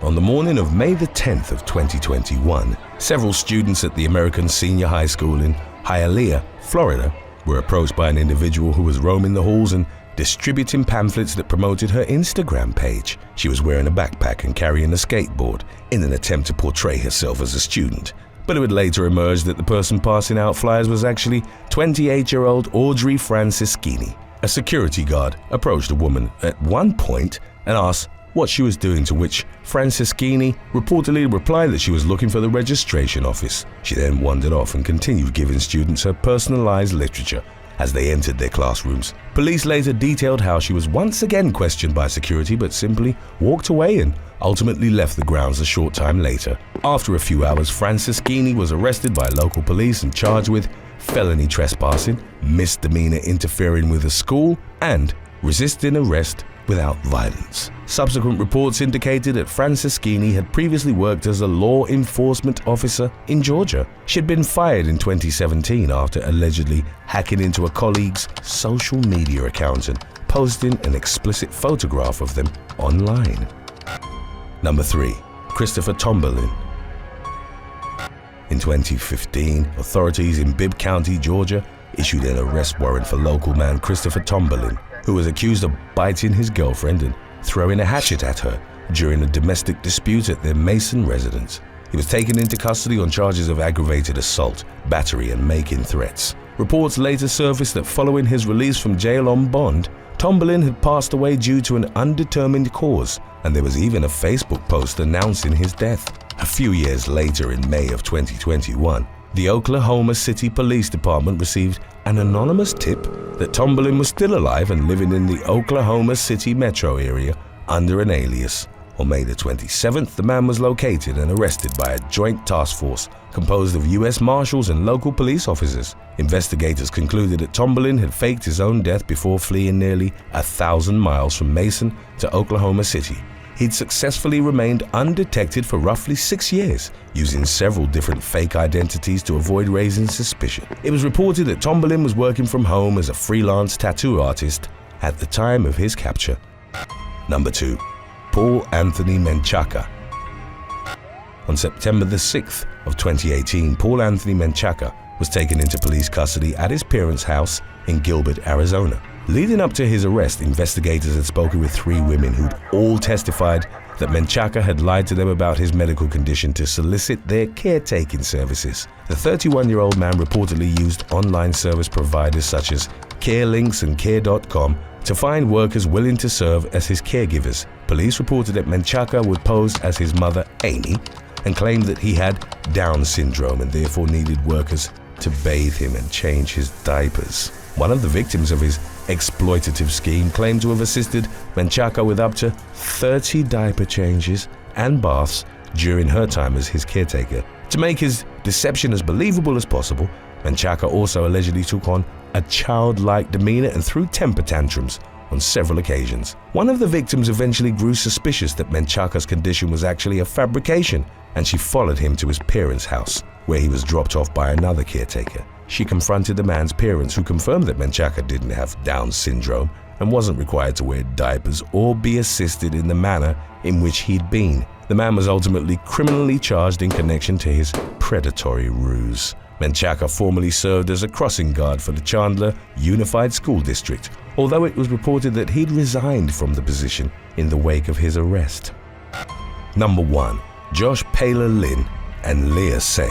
On the morning of May the 10th of 2021, several students at the American Senior High School in Hialeah, Florida, were approached by an individual who was roaming the halls and distributing pamphlets that promoted her Instagram page. She was wearing a backpack and carrying a skateboard in an attempt to portray herself as a student. But it would later emerge that the person passing out flyers was actually 28-year-old Audrey Francischini. A security guard approached the woman at one point and asked what she was doing, to which Francischini reportedly replied that she was looking for the registration office. She then wandered off and continued giving students her personalized literature as they entered their classrooms. Police later detailed how she was once again questioned by security but simply walked away and ultimately left the grounds a short time later. After a few hours, Francischini was arrested by local police and charged with felony trespassing, misdemeanor interfering with a school, and resisting arrest without violence. Subsequent reports indicated that Francischini had previously worked as a law enforcement officer in Georgia. She had been fired in 2017 after allegedly hacking into a colleague's social media account and posting an explicit photograph of them online. Number 3. Christopher Tomberlin. In 2015, authorities in Bibb County, Georgia, issued an arrest warrant for local man Christopher Tomberlin, who was accused of biting his girlfriend and throwing a hatchet at her during a domestic dispute at their Mason residence. He was taken into custody on charges of aggravated assault, battery, and making threats. Reports later surfaced that following his release from jail on bond, Tomberlin had passed away due to an undetermined cause, and there was even a Facebook post announcing his death. A few years later, in May of 2021, the Oklahoma City Police Department received an anonymous tip that Tomberlin was still alive and living in the Oklahoma City metro area under an alias. On May the 27th, the man was located and arrested by a joint task force composed of U.S. Marshals and local police officers. Investigators concluded that Tomberlin had faked his own death before fleeing nearly 1,000 miles from Mason to Oklahoma City. He'd successfully remained undetected for roughly 6 years, using several different fake identities to avoid raising suspicion. It was reported that Tomberlin was working from home as a freelance tattoo artist at the time of his capture. Number 2. Paul Anthony Menchaca. On September the 6th of 2018, Paul Anthony Menchaca was taken into police custody at his parents' house in Gilbert, Arizona. Leading up to his arrest, investigators had spoken with 3 women who'd all testified that Menchaca had lied to them about his medical condition to solicit their caretaking services. The 31-year-old man reportedly used online service providers such as CareLinks and Care.com to find workers willing to serve as his caregivers. Police reported that Menchaca would pose as his mother, Amy, and claimed that he had Down syndrome and therefore needed workers to bathe him and change his diapers. One of the victims of his exploitative scheme claimed to have assisted Menchaca with up to 30 diaper changes and baths during her time as his caretaker. To make his deception as believable as possible, Menchaca also allegedly took on a childlike demeanor and threw temper tantrums on several occasions. One of the victims eventually grew suspicious that Menchaca's condition was actually a fabrication, and she followed him to his parents' house, where he was dropped off by another caretaker. she confronted the man's parents, who confirmed that Menchaca didn't have Down syndrome and wasn't required to wear diapers or be assisted in the manner in which he'd been. The man was ultimately criminally charged in connection to his predatory ruse. Menchaca formerly served as a crossing guard for the Chandler Unified School District, although it was reported that he'd resigned from the position in the wake of his arrest. Number 1. Josh Paler-Lynn and Leah Say.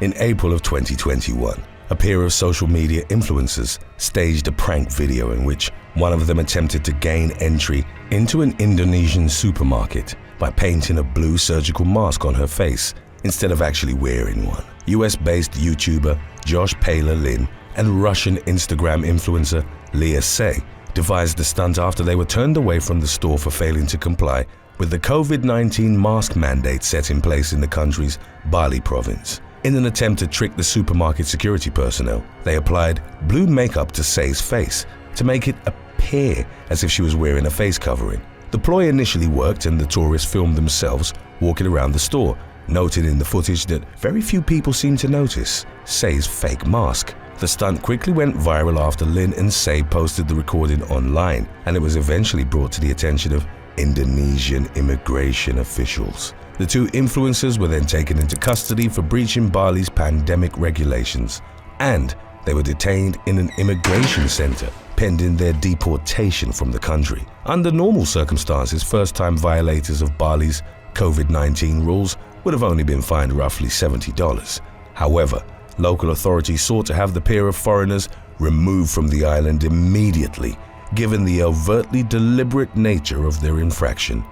In April of 2021, a pair of social media influencers staged a prank video in which one of them attempted to gain entry into an Indonesian supermarket by painting a blue surgical mask on her face instead of actually wearing one. US-based YouTuber Josh Paler-Lynn and Russian Instagram influencer Leah Say devised the stunt after they were turned away from the store for failing to comply with the COVID-19 mask mandate set in place in the country's Bali province. In an attempt to trick the supermarket security personnel, they applied blue makeup to Say's face to make it appear as if she was wearing a face covering. The ploy initially worked, and the tourists filmed themselves walking around the store, noting in the footage that very few people seemed to notice Say's fake mask. The stunt quickly went viral after Lynn and Say posted the recording online, and it was eventually brought to the attention of Indonesian immigration officials. The two influencers were then taken into custody for breaching Bali's pandemic regulations, and they were detained in an immigration center pending their deportation from the country. Under normal circumstances, first-time violators of Bali's COVID-19 rules would have only been fined roughly $70. However, local authorities sought to have the pair of foreigners removed from the island immediately, given the overtly deliberate nature of their infraction.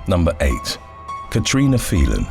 Number 8. Katrina Fen.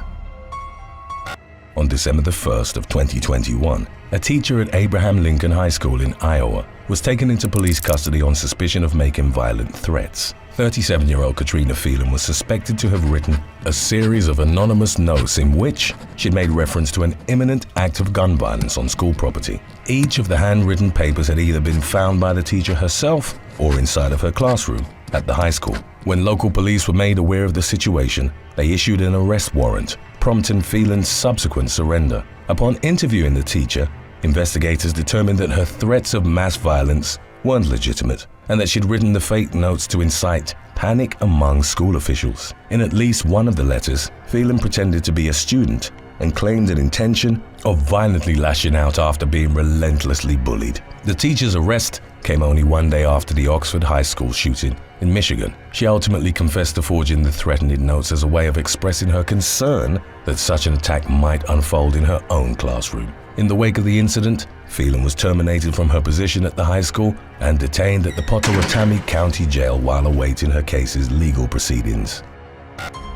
On December the 1st of 2021, a teacher at Abraham Lincoln High School in Iowa was taken into police custody on suspicion of making violent threats. 37-year-old Katrina Fen was suspected to have written a series of anonymous notes in which she'd made reference to an imminent act of gun violence on school property. Each of the handwritten papers had either been found by the teacher herself or inside of her classroom at the high school. When local police were made aware of the situation, they issued an arrest warrant, prompting Fen's subsequent surrender. Upon interviewing the teacher, investigators determined that her threats of mass violence weren't legitimate, and that she'd written the fake notes to incite panic among school officials. In at least one of the letters, Fen pretended to be a student and claimed an intention of violently lashing out after being relentlessly bullied. The teacher's arrest came only one day after the Oxford High School shooting in Michigan. She ultimately confessed to forging the threatening notes as a way of expressing her concern that such an attack might unfold in her own classroom. In the wake of the incident, Fen was terminated from her position at the high school and detained at the Potawatomi County Jail while awaiting her case's legal proceedings.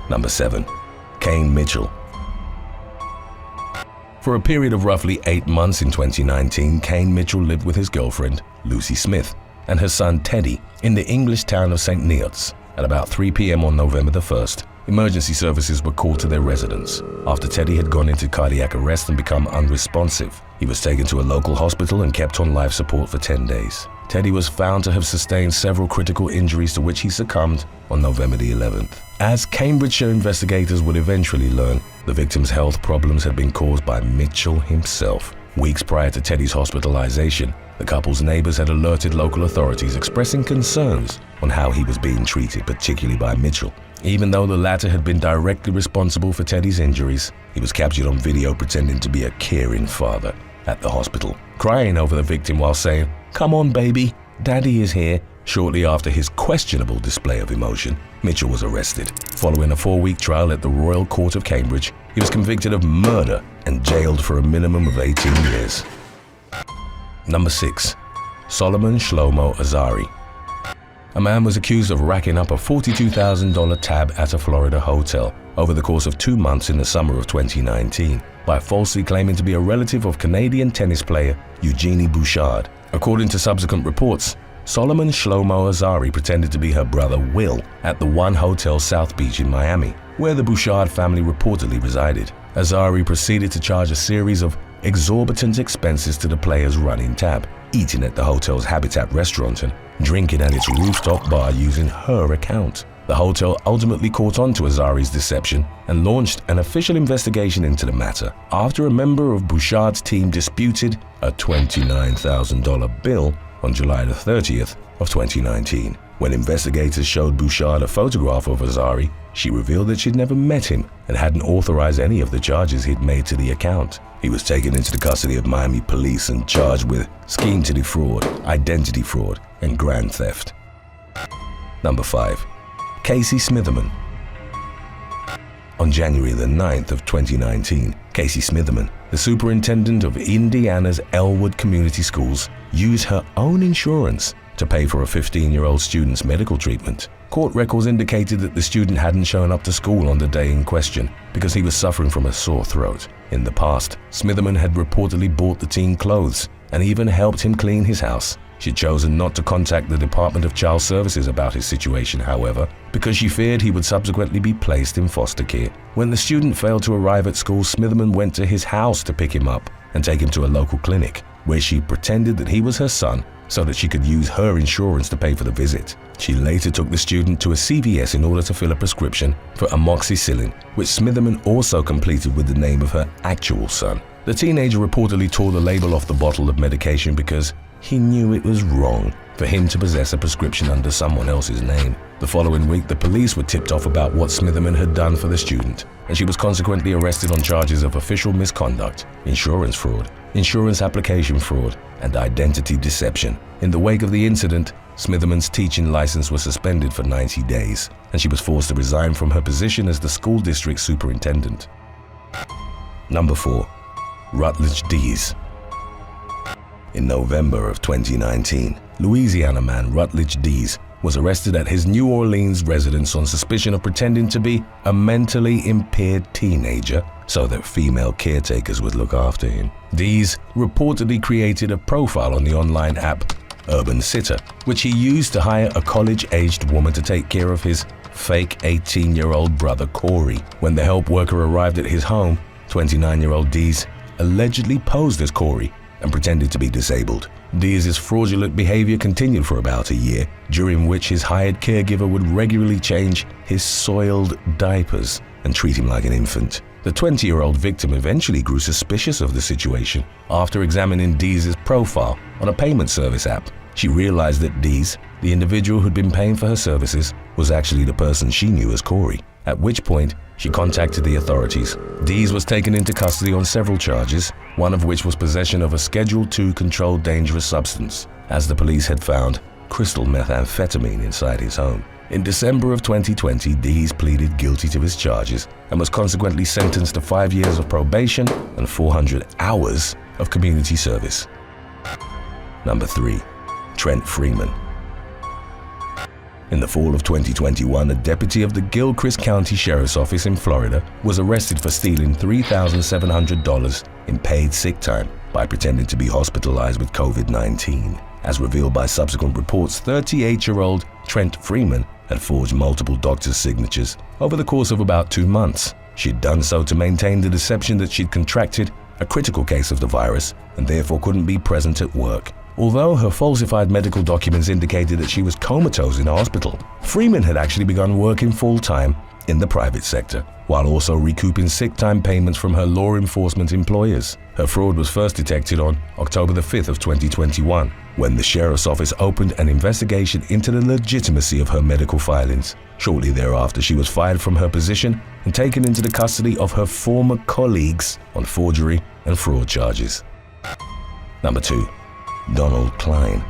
Number 7. Kane Mitchell. For a period of roughly 8 months in 2019, Kane Mitchell lived with his girlfriend, Lucy Smith, and her son Teddy in the English town of St. Neots. At about 3 p.m. on November the 1st, emergency services were called to their residence. After Teddy had gone into cardiac arrest and become unresponsive, he was taken to a local hospital and kept on life support for 10 days. Teddy was found to have sustained several critical injuries to which he succumbed on November the 11th. As Cambridgeshire investigators would eventually learn, the victim's health problems had been caused by Mitchell himself. Weeks prior to Teddy's hospitalization, the couple's neighbors had alerted local authorities expressing concerns on how he was being treated, particularly by Mitchell. Even though the latter had been directly responsible for Teddy's injuries, he was captured on video pretending to be a caring father at the hospital, crying over the victim while saying, "Come on, baby, Daddy is here." Shortly after his questionable display of emotion, Mitchell was arrested. Following a 4-week trial at the Royal Court of Cambridge, he was convicted of murder and jailed for a minimum of 18 years. Number 6. Solomon Shlomo Azari. A man was accused of racking up a $42,000 tab at a Florida hotel over the course of 2 months in the summer of 2019 by falsely claiming to be a relative of Canadian tennis player Eugenie Bouchard. According to subsequent reports, Solomon Shlomo Azari pretended to be her brother Will at the One Hotel South Beach in Miami, where the Bouchard family reportedly resided. Azari proceeded to charge a series of exorbitant expenses to the player's running tab, eating at the hotel's Habitat restaurant and drinking at its rooftop bar using her account. The hotel ultimately caught on to Azari's deception and launched an official investigation into the matter after a member of Bouchard's team disputed a $29,000 bill on July the 30th of 2019. When investigators showed Bouchard a photograph of Azari, she revealed that she'd never met him and hadn't authorized any of the charges he'd made to the account. He was taken into the custody of Miami police and charged with scheme to defraud, identity fraud, and grand theft. Number 5. Casey Smitherman. On January the 9th of 2019, Casey Smitherman, the superintendent of Indiana's Elwood Community Schools, used her own insurance to pay for a 15-year-old student's medical treatment. Court records indicated that the student hadn't shown up to school on the day in question because he was suffering from a sore throat. In the past, Smitherman had reportedly bought the teen clothes and even helped him clean his house. She'd chosen not to contact the Department of Child Services about his situation, however, because she feared he would subsequently be placed in foster care. When the student failed to arrive at school, Smitherman went to his house to pick him up and take him to a local clinic, where she pretended that he was her son so that she could use her insurance to pay for the visit. She later took the student to a CVS in order to fill a prescription for amoxicillin, which Smitherman also completed with the name of her actual son. The teenager reportedly tore the label off the bottle of medication because he knew it was wrong for him to possess a prescription under someone else's name. The following week, the police were tipped off about what Smitherman had done for the student, and she was consequently arrested on charges of official misconduct, insurance fraud, insurance application fraud, and identity deception. In the wake of the incident, Smitherman's teaching license was suspended for 90 days, and she was forced to resign from her position as the school district superintendent. Number 4. Rutledge Dees. In November of 2019, Louisiana man Rutledge Dees was arrested at his New Orleans residence on suspicion of pretending to be a mentally impaired teenager so that female caretakers would look after him. Dees reportedly created a profile on the online app Urban Sitter, which he used to hire a college-aged woman to take care of his fake 18-year-old brother Corey. When the help worker arrived at his home, 29-year-old Dees allegedly posed as Corey and pretended to be disabled. Dees' fraudulent behavior continued for about a year, during which his hired caregiver would regularly change his soiled diapers and treat him like an infant. The 20-year-old victim eventually grew suspicious of the situation. After examining Dees' profile on a payment service app, she realized that Dees, the individual who'd been paying for her services, was actually the person she knew as Corey, at which point she contacted the authorities. Dees was taken into custody on several charges, one of which was possession of a Schedule II controlled dangerous substance, as the police had found crystal methamphetamine inside his home. In December of 2020, Dees pleaded guilty to his charges and was consequently sentenced to 5 years of probation and 400 hours of community service. Number 3. Trent Freeman. In the fall of 2021, a deputy of the Gilchrist County Sheriff's Office in Florida was arrested for stealing $3,700 in paid sick time by pretending to be hospitalized with COVID-19. As revealed by subsequent reports, 38-year-old Trent Freeman had forged multiple doctors' signatures over the course of about 2 months. She'd done so to maintain the deception that she'd contracted a critical case of the virus and therefore couldn't be present at work. Although her falsified medical documents indicated that she was comatose in hospital, Freeman had actually begun working full-time in the private sector, while also recouping sick time payments from her law enforcement employers. Her fraud was first detected on October the 5th of 2021, when the sheriff's office opened an investigation into the legitimacy of her medical filings. Shortly thereafter, she was fired from her position and taken into the custody of her former colleagues on forgery and fraud charges. Number 2. Donald Klein.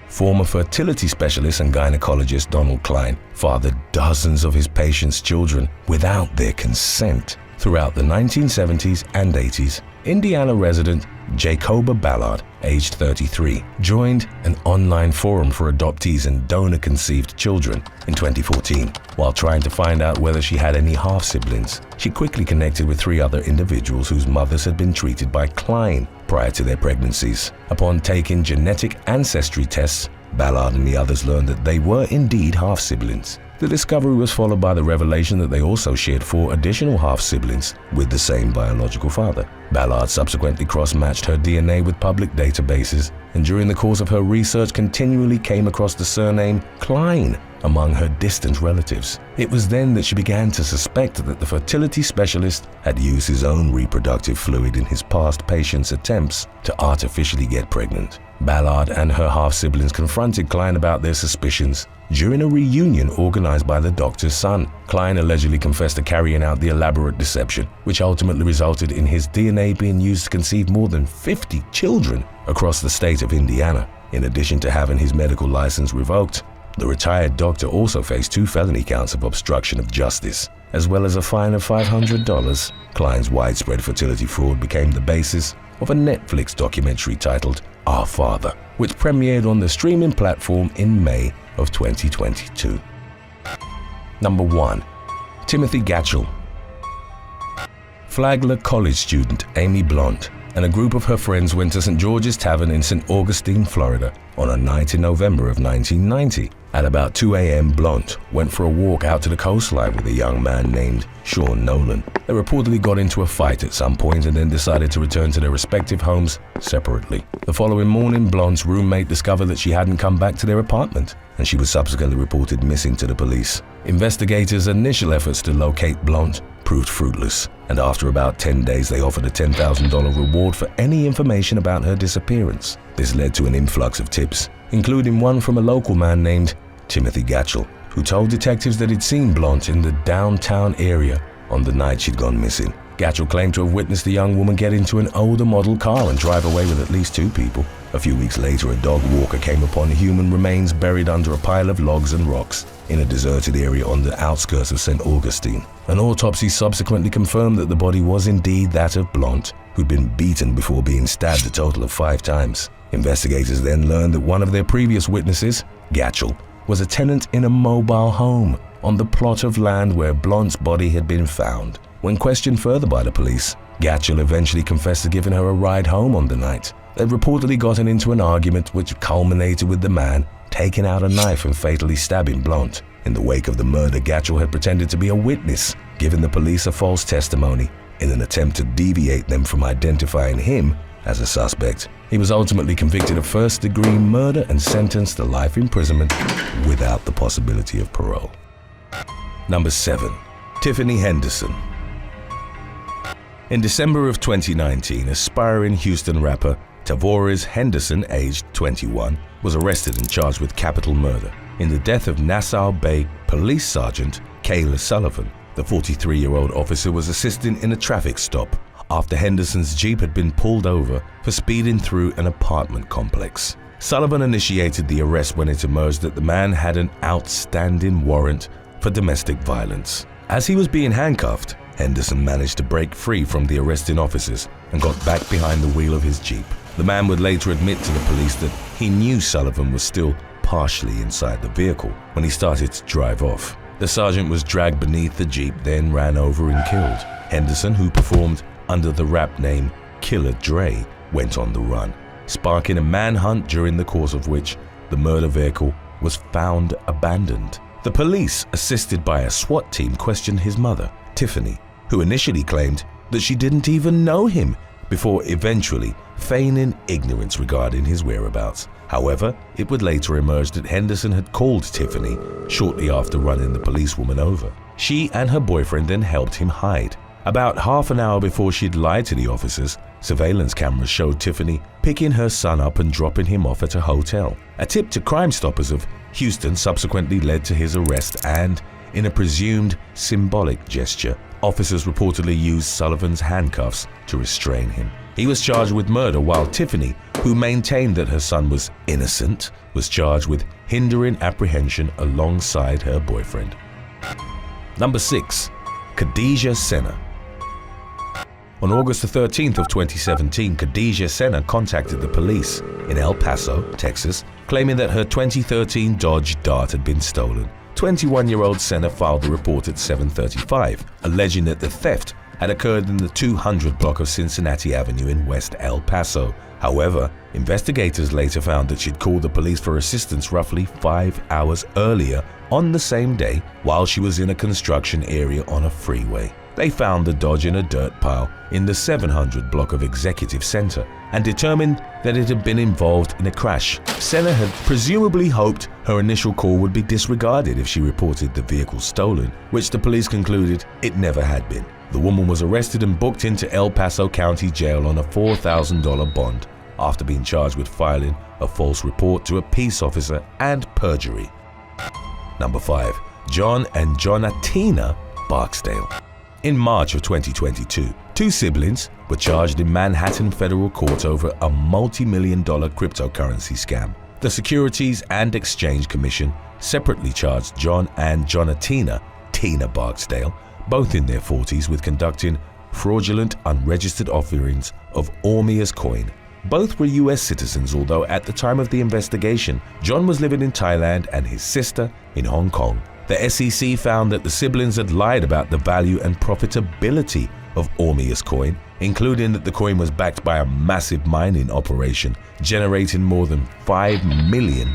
Former fertility specialist and gynecologist Donald Klein fathered dozens of his patients' children without their consent. Throughout the 1970s and 80s, Indiana resident Jacoba Ballard, aged 33, joined an online forum for adoptees and donor-conceived children in 2014. While trying to find out whether she had any half-siblings, she quickly connected with 3 other individuals whose mothers had been treated by Klein prior to their pregnancies. Upon taking genetic ancestry tests, Ballard and the others learned that they were indeed half-siblings. The discovery was followed by the revelation that they also shared 4 additional half-siblings with the same biological father. Ballard subsequently cross-matched her DNA with public databases, and during the course of her research continually came across the surname Klein among her distant relatives. It was then that she began to suspect that the fertility specialist had used his own reproductive fluid in his past patients' attempts to artificially get pregnant. Ballard and her half-siblings confronted Klein about their suspicions during a reunion organized by the doctor's son. Klein allegedly confessed to carrying out the elaborate deception, which ultimately resulted in his DNA being used to conceive more than 50 children across the state of Indiana. In addition to having his medical license revoked, the retired doctor also faced 2 felony counts of obstruction of justice, as well as a fine of $500. Klein's widespread fertility fraud became the basis of a Netflix documentary titled Our Father, which premiered on the streaming platform in May of 2022. Number 1. Timothy Gatchell. Flagler College student Amy Blount and a group of her friends went to St. George's Tavern in St. Augustine, Florida on a night in November of 1990. At about 2 a.m., Blount went for a walk out to the coastline with a young man named Sean Nolan. They reportedly got into a fight at some point and then decided to return to their respective homes separately. The following morning, Blount's roommate discovered that she hadn't come back to their apartment, and she was subsequently reported missing to the police. Investigators' initial efforts to locate Blount proved fruitless, and after about 10 days they offered a $10,000 reward for any information about her disappearance. This led to an influx of tips, including one from a local man named Timothy Gatchell, who told detectives that he'd seen Blount in the downtown area on the night she'd gone missing. Gatchell claimed to have witnessed the young woman get into an older model car and drive away with at least 2 people. A few weeks later, a dog walker came upon human remains buried under a pile of logs and rocks in a deserted area on the outskirts of St. Augustine. An autopsy subsequently confirmed that the body was indeed that of Blount, who'd been beaten before being stabbed a total of 5 times. Investigators then learned that one of their previous witnesses, Gatchell, was a tenant in a mobile home on the plot of land where Blount's body had been found. When questioned further by the police, Gatchell eventually confessed to giving her a ride home on the night. They'd reportedly gotten into an argument which culminated with the man taking out a knife and fatally stabbing Blount. In the wake of the murder, Gatchell had pretended to be a witness, giving the police a false testimony in an attempt to deviate them from identifying him as a suspect. He was ultimately convicted of first-degree murder and sentenced to life imprisonment without the possibility of parole. Number 7. Tiffany Henderson. In December of 2019, aspiring Houston rapper Tavores Henderson, aged 21, was arrested and charged with capital murder in the death of Nassau Bay Police Sergeant Kayla Sullivan. The 43-year-old officer was assisting in a traffic stop after Henderson's Jeep had been pulled over for speeding through an apartment complex. Sullivan initiated the arrest when it emerged that the man had an outstanding warrant for domestic violence. As he was being handcuffed, Henderson managed to break free from the arresting officers and got back behind the wheel of his Jeep. The man would later admit to the police that he knew Sullivan was still partially inside the vehicle when he started to drive off. The sergeant was dragged beneath the Jeep, then ran over and killed. Henderson, who performed under the rap name Killer Dre, went on the run, sparking a manhunt during the course of which the murder vehicle was found abandoned. The police, assisted by a SWAT team, questioned his mother, Tiffany, who initially claimed that she didn't even know him, before eventually feigning ignorance regarding his whereabouts. However, it would later emerge that Henderson had called Tiffany shortly after running the policewoman over. She and her boyfriend then helped him hide. About half an hour before she'd lied to the officers, surveillance cameras showed Tiffany picking her son up and dropping him off at a hotel. A tip to Crime Stoppers of Houston subsequently led to his arrest, and, in a presumed symbolic gesture, officers reportedly used Sullivan's handcuffs to restrain him. He was charged with murder, while Tiffany, who maintained that her son was innocent, was charged with hindering apprehension alongside her boyfriend. Number 6. Cadia Senna. On August 13th of 2017, Cadia Senna contacted the police in El Paso, Texas, claiming that her 2013 Dodge Dart had been stolen. 21-year-old Senna filed the report at 7:35, alleging that the theft had occurred in the 200 block of Cincinnati Avenue in West El Paso. However, investigators later found that she'd called the police for assistance roughly 5 hours earlier on the same day while she was in a construction area on a freeway. They found the Dodge in a dirt pile in the 700 block of Executive Center and determined that it had been involved in a crash. Senna had presumably hoped her initial call would be disregarded if she reported the vehicle stolen, which the police concluded it never had been. The woman was arrested and booked into El Paso County Jail on a $4,000 bond after being charged with filing a false report to a peace officer and perjury. Number 5. Jon and Tina Barksdale. In March of 2022, two siblings were charged in Manhattan federal court over a multi-million-dollar cryptocurrency scam. The Securities and Exchange Commission separately charged Jon and Tina Barksdale, both in their 40s, with conducting fraudulent unregistered offerings of ONeal's coin. Both were US citizens, although at the time of the investigation, Jon was living in Thailand and his sister in Hong Kong. The SEC found that the siblings had lied about the value and profitability of ONeal's coin, including that the coin was backed by a massive mining operation, generating more than $5 million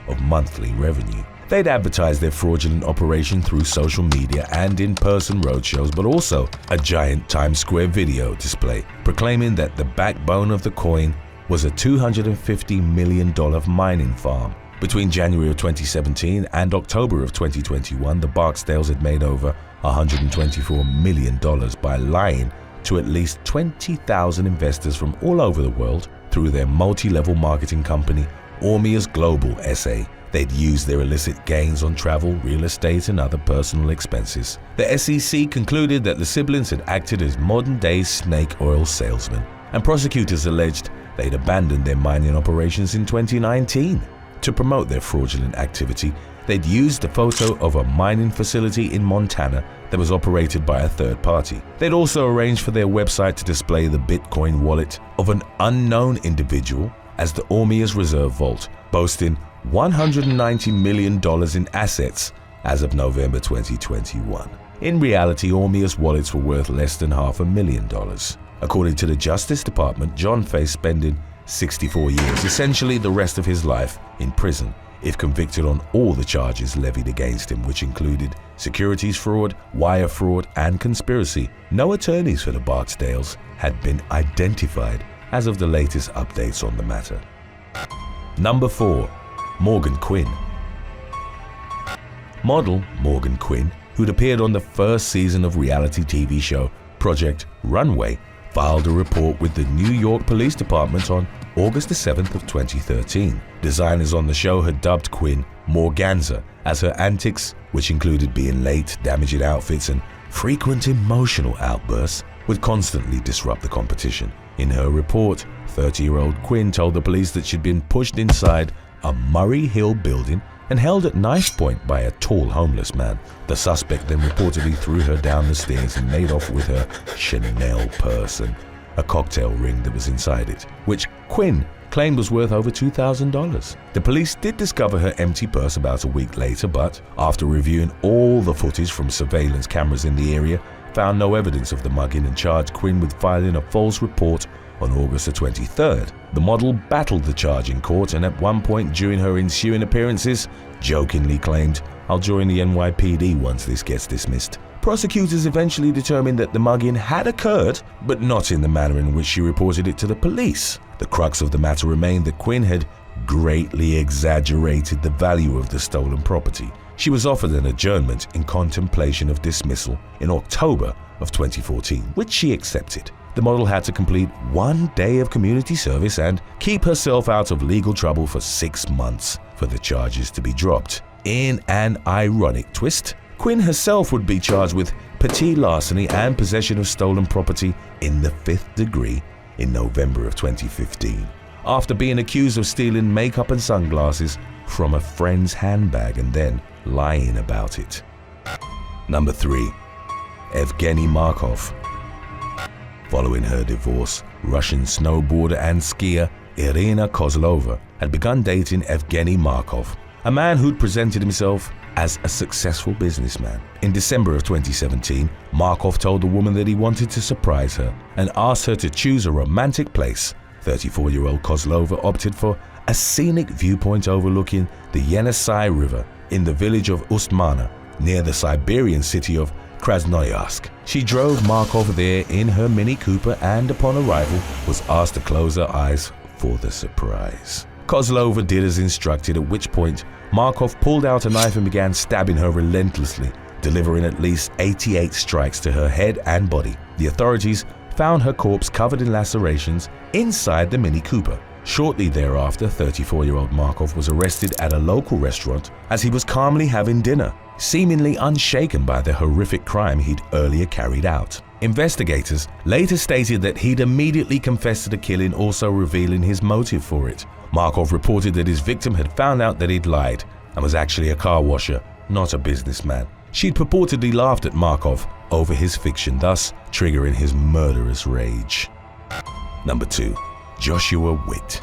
of monthly revenue. They'd advertised their fraudulent operation through social media and in-person roadshows, but also a giant Times Square video display proclaiming that the backbone of the coin was a $250 million mining farm. Between January of 2017 and October of 2021, the Barksdales had made over $124 million by lying to at least 20,000 investors from all over the world through their multi-level marketing company, ONeal's Global SA. They'd used their illicit gains on travel, real estate, and other personal expenses. The SEC concluded that the siblings had acted as modern-day snake oil salesmen, and prosecutors alleged they'd abandoned their mining operations in 2019. To promote their fraudulent activity, they'd used a photo of a mining facility in Montana that was operated by a third party. They'd also arranged for their website to display the Bitcoin wallet of an unknown individual as the ONeal's reserve vault, boasting $190 million in assets as of November 2021. In reality, ONeal's wallets were worth less than $500,000. According to the Justice Department, Jon faced spending 64 years, essentially the rest of his life, in prison if convicted on all the charges levied against him, which included securities fraud, wire fraud, and conspiracy. No attorneys for the Barksdales had been identified as of the latest updates on the matter. Number 4. Morgan Quinn. Model Morgan Quinn, who'd appeared on the first season of reality TV show Project Runway, filed a report with the New York Police Department on August 7th of 2013. Designers on the show had dubbed Quinn Morganza, as her antics, which included being late, damaging outfits, and frequent emotional outbursts, would constantly disrupt the competition. In her report, 30-year-old Quinn told the police that she'd been pushed inside a Murray Hill building and held at knife point by a tall homeless man. The suspect then reportedly threw her down the stairs and made off with her Chanel purse and a cocktail ring that was inside it, which Quinn claimed was worth over $2,000. The police did discover her empty purse about a week later, but after reviewing all the footage from surveillance cameras in the area, found no evidence of the mugging and charged Quinn with filing a false report on August the 23rd. The model battled the charge in court and at one point during her ensuing appearances, jokingly claimed, "I'll join the NYPD once this gets dismissed." Prosecutors eventually determined that the mugging had occurred, but not in the manner in which she reported it to the police. The crux of the matter remained that Quinn had greatly exaggerated the value of the stolen property. She was offered an adjournment in contemplation of dismissal in October of 2014, which she accepted. The model had to complete 1 day of community service and keep herself out of legal trouble for 6 months for the charges to be dropped. In an ironic twist, Quinn herself would be charged with petty larceny and possession of stolen property in the 5th degree in November of 2015, after being accused of stealing makeup and sunglasses from a friend's handbag and then lying about it. Number 3. Evgeny Markov. Following her divorce, Russian snowboarder and skier Irina Kozlova had begun dating Evgeny Markov, a man who'd presented himself as a successful businessman. In December of 2017, Markov told the woman that he wanted to surprise her and asked her to choose a romantic place. 34-year-old Kozlova opted for a scenic viewpoint overlooking the Yenisei River in the village of Ustmana, near the Siberian city of Krasnoyarsk. She drove Markov there in her Mini Cooper and upon arrival was asked to close her eyes for the surprise. Kozlova did as instructed, at which point Markov pulled out a knife and began stabbing her relentlessly, delivering at least 88 strikes to her head and body. The authorities found her corpse covered in lacerations inside the Mini Cooper. Shortly thereafter, 34-year-old Markov was arrested at a local restaurant as he was calmly having dinner, seemingly unshaken by the horrific crime he'd earlier carried out. Investigators later stated that he'd immediately confessed to the killing, also revealing his motive for it. Markov reported that his victim had found out that he'd lied and was actually a car washer, not a businessman. She'd purportedly laughed at Markov over his fiction, thus triggering his murderous rage. Number 2. Joshua Witt.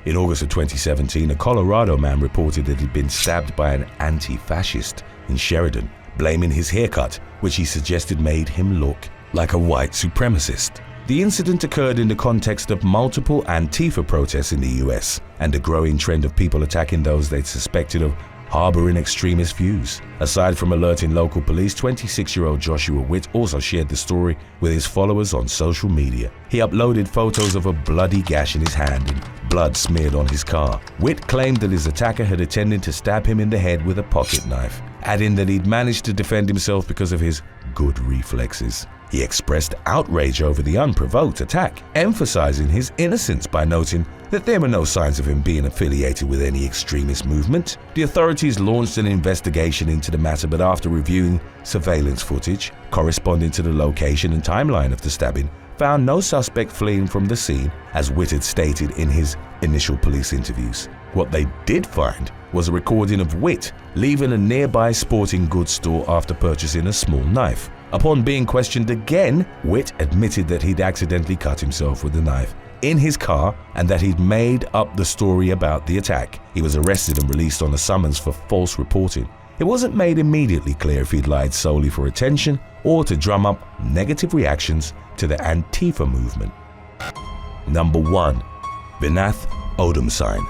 In August of 2017, a Colorado man reported that he'd been stabbed by an anti-fascist in Sheridan, blaming his haircut, which he suggested made him look like a white supremacist. The incident occurred in the context of multiple Antifa protests in the US and a growing trend of people attacking those they suspected of harboring extremist views. Aside from alerting local police, 26-year-old Joshua Witt also shared the story with his followers on social media. He uploaded photos of a bloody gash in his hand and blood smeared on his car. Witt claimed that his attacker had intended to stab him in the head with a pocket knife, adding that he'd managed to defend himself because of his good reflexes. He expressed outrage over the unprovoked attack, emphasizing his innocence by noting that there were no signs of him being affiliated with any extremist movement. The authorities launched an investigation into the matter, but after reviewing surveillance footage corresponding to the location and timeline of the stabbing, found no suspect fleeing from the scene, as Witt had stated in his initial police interviews. What they did find was a recording of Witt leaving a nearby sporting goods store after purchasing a small knife. Upon being questioned again, Witt admitted that he'd accidentally cut himself with the knife in his car and that he'd made up the story about the attack. He was arrested and released on a summons for false reporting. It wasn't made immediately clear if he'd lied solely for attention or to drum up negative reactions to the Antifa movement. Number 1. Vinath Odumsine.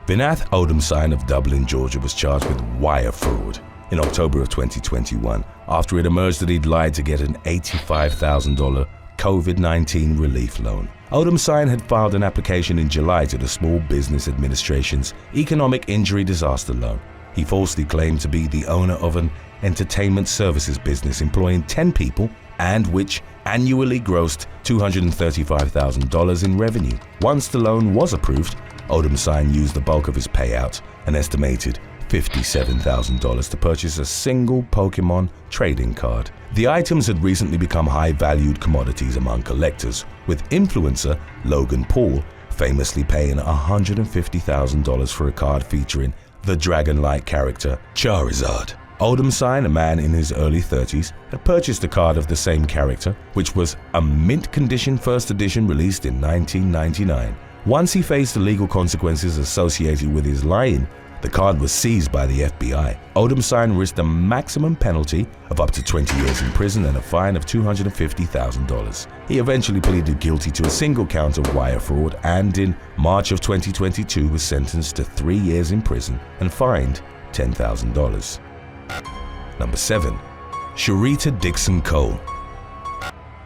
Vinath Odumsine of Dublin, Georgia was charged with wire fraud in October of 2021 after it emerged that he'd lied to get an $85,000 COVID-19 relief loan. Odumsine had filed an application in July to the Small Business Administration's Economic Injury Disaster Loan. He falsely claimed to be the owner of an entertainment services business employing 10 people and which annually grossed $235,000 in revenue. Once the loan was approved, Odumsine used the bulk of his payout, an estimated $57,000, to purchase a single Pokemon trading card. The items had recently become high-valued commodities among collectors, with influencer Logan Paul famously paying $150,000 for a card featuring the dragon-like character Charizard. Odumsine, a man in his early 30s, had purchased a card of the same character, which was a mint-condition first edition released in 1999. Once he faced the legal consequences associated with his lying, the card was seized by the FBI. Odumsine risked a maximum penalty of up to 20 years in prison and a fine of $250,000. He eventually pleaded guilty to a single count of wire fraud and in March of 2022 was sentenced to 3 years in prison and fined $10,000. Number 7. Sharita Dixon Cole.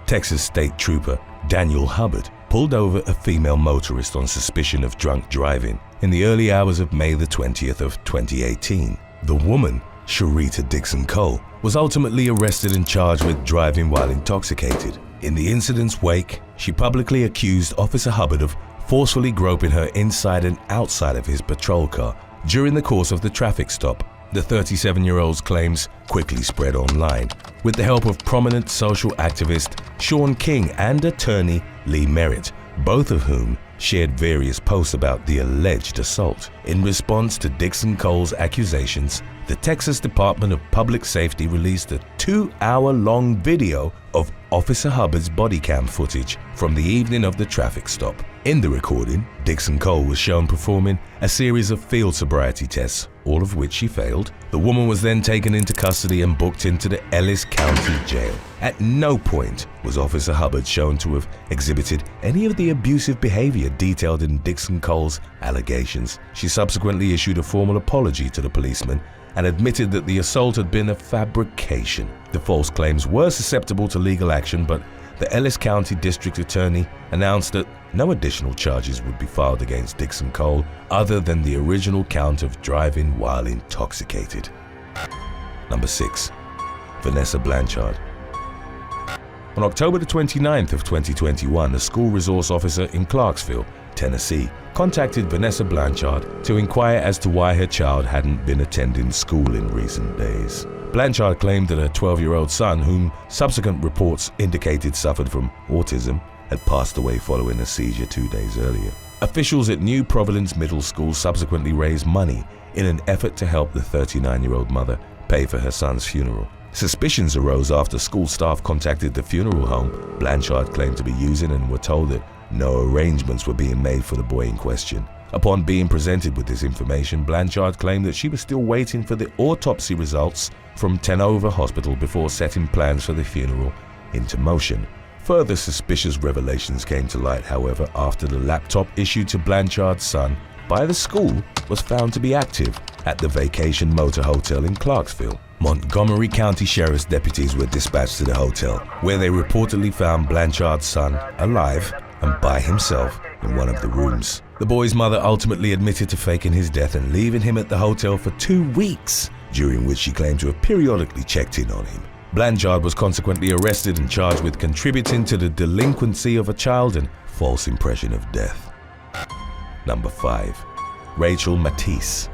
Texas State Trooper Daniel Hubbard pulled over a female motorist on suspicion of drunk driving in the early hours of May the 20th of 2018. The woman, Sharita Dixon Cole, was ultimately arrested and charged with driving while intoxicated. In the incident's wake, she publicly accused Officer Hubbard of forcefully groping her inside and outside of his patrol car during the course of the traffic stop. The 37-year-old's claims quickly spread online, with the help of prominent social activist Sean King and attorney Lee Merritt, both of whom shared various posts about the alleged assault. In response to Dixon Cole's accusations, the Texas Department of Public Safety released a 2-hour-long video of Officer Hubbard's body cam footage from the evening of the traffic stop. In the recording, Dixon Cole was shown performing a series of field sobriety tests all of which she failed. The woman was then taken into custody and booked into the Ellis County Jail. At no point was Officer Hubbard shown to have exhibited any of the abusive behavior detailed in Dixon Cole's allegations. She subsequently issued a formal apology to the policeman and admitted that the assault had been a fabrication. The false claims were susceptible to legal action, but the Ellis County District Attorney announced that no additional charges would be filed against Dixon Cole other than the original count of driving while intoxicated. Number 6. Vanessa Blanchard. On October the 29th of 2021, a school resource officer in Clarksville, Tennessee, contacted Vanessa Blanchard to inquire as to why her child hadn't been attending school in recent days. Blanchard claimed that her 12-year-old son, whom subsequent reports indicated suffered from autism, had passed away following a seizure 2 days earlier. Officials at New Providence Middle School subsequently raised money in an effort to help the 39-year-old mother pay for her son's funeral. Suspicions arose after school staff contacted the funeral home Blanchard claimed to be using and were told that no arrangements were being made for the boy in question. Upon being presented with this information, Blanchard claimed that she was still waiting for the autopsy results from Tenover Hospital before setting plans for the funeral into motion. Further suspicious revelations came to light, however, after the laptop issued to Blanchard's son by the school was found to be active at the Vacation Motor Hotel in Clarksville. Montgomery County Sheriff's deputies were dispatched to the hotel, where they reportedly found Blanchard's son alive and by himself in one of the rooms. The boy's mother ultimately admitted to faking his death and leaving him at the hotel for 2 weeks, during which she claimed to have periodically checked in on him. Blanchard was consequently arrested and charged with contributing to the delinquency of a child and false impression of death. Number 5. Rachel Matisse.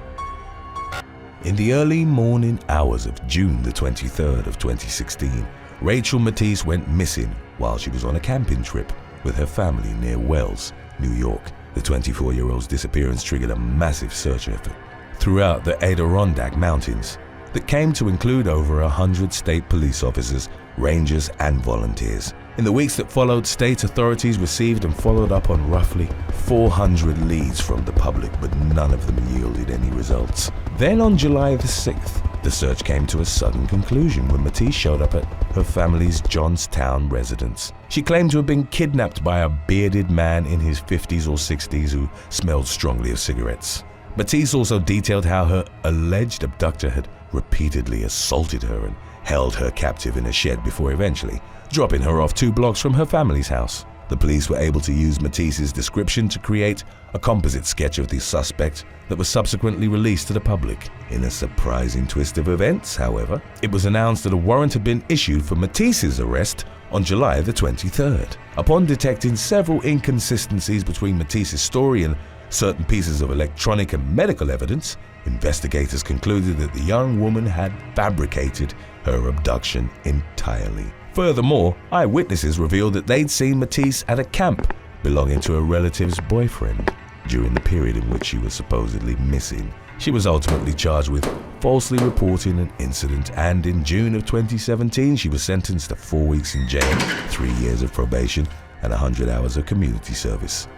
In the early morning hours of June the 23rd of 2016, Rachel Matisse went missing while she was on a camping trip with her family near Wells, New York. The 24-year-old's disappearance triggered a massive search effort throughout the Adirondack Mountains that came to include over 100 state police officers, rangers, and volunteers. In the weeks that followed, state authorities received and followed up on roughly 400 leads from the public, but none of them yielded any results. Then on July the 6th, the search came to a sudden conclusion when Matisse showed up at her family's Johnstown residence. She claimed to have been kidnapped by a bearded man in his 50s or 60s who smelled strongly of cigarettes. Matisse also detailed how her alleged abductor had repeatedly assaulted her and held her captive in a shed before eventually dropping her off 2 blocks from her family's house. The police were able to use Matisse's description to create a composite sketch of the suspect that was subsequently released to the public. In a surprising twist of events, however, it was announced that a warrant had been issued for Matisse's arrest on July the 23rd. Upon detecting several inconsistencies between Matisse's story and certain pieces of electronic and medical evidence, investigators concluded that the young woman had fabricated her abduction entirely. Furthermore, eyewitnesses revealed that they'd seen Matisse at a camp belonging to a relative's boyfriend during the period in which she was supposedly missing. She was ultimately charged with falsely reporting an incident, and in June of 2017, she was sentenced to 4 weeks in jail, 3 years of probation, and 100 hours of community service.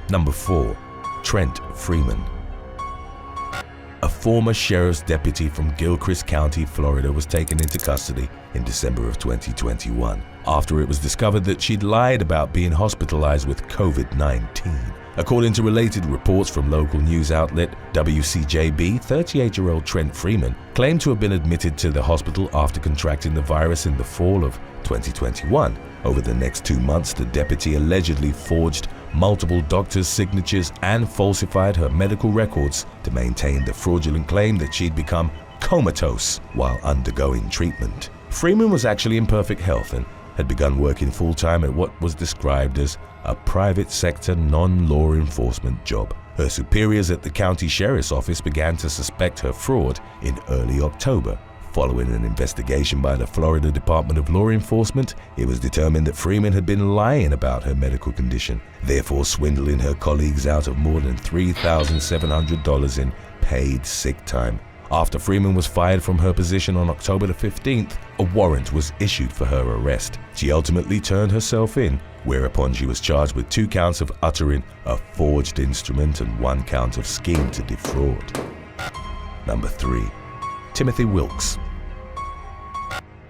Number 4. Trent Freeman. A former sheriff's deputy from Gilchrist County, Florida, was taken into custody in December of 2021 after it was discovered that she'd lied about being hospitalized with COVID-19. According to related reports from local news outlet WCJB, 38-year-old Trent Freeman claimed to have been admitted to the hospital after contracting the virus in the fall of 2021. Over the next 2 months, the deputy allegedly forged multiple doctors' signatures and falsified her medical records to maintain the fraudulent claim that she'd become comatose while undergoing treatment. Freeman was actually in perfect health and had begun working full-time at what was described as a private sector non-law enforcement job. Her superiors at the county sheriff's office began to suspect her fraud in early October. Following an investigation by the Florida Department of Law Enforcement, it was determined that Freeman had been lying about her medical condition, therefore swindling her colleagues out of more than $3,700 in paid sick time. After Freeman was fired from her position on October the 15th, a warrant was issued for her arrest. She ultimately turned herself in, whereupon she was charged with 2 counts of uttering a forged instrument and 1 count of scheme to defraud. Number 3. Timothy Wilkes.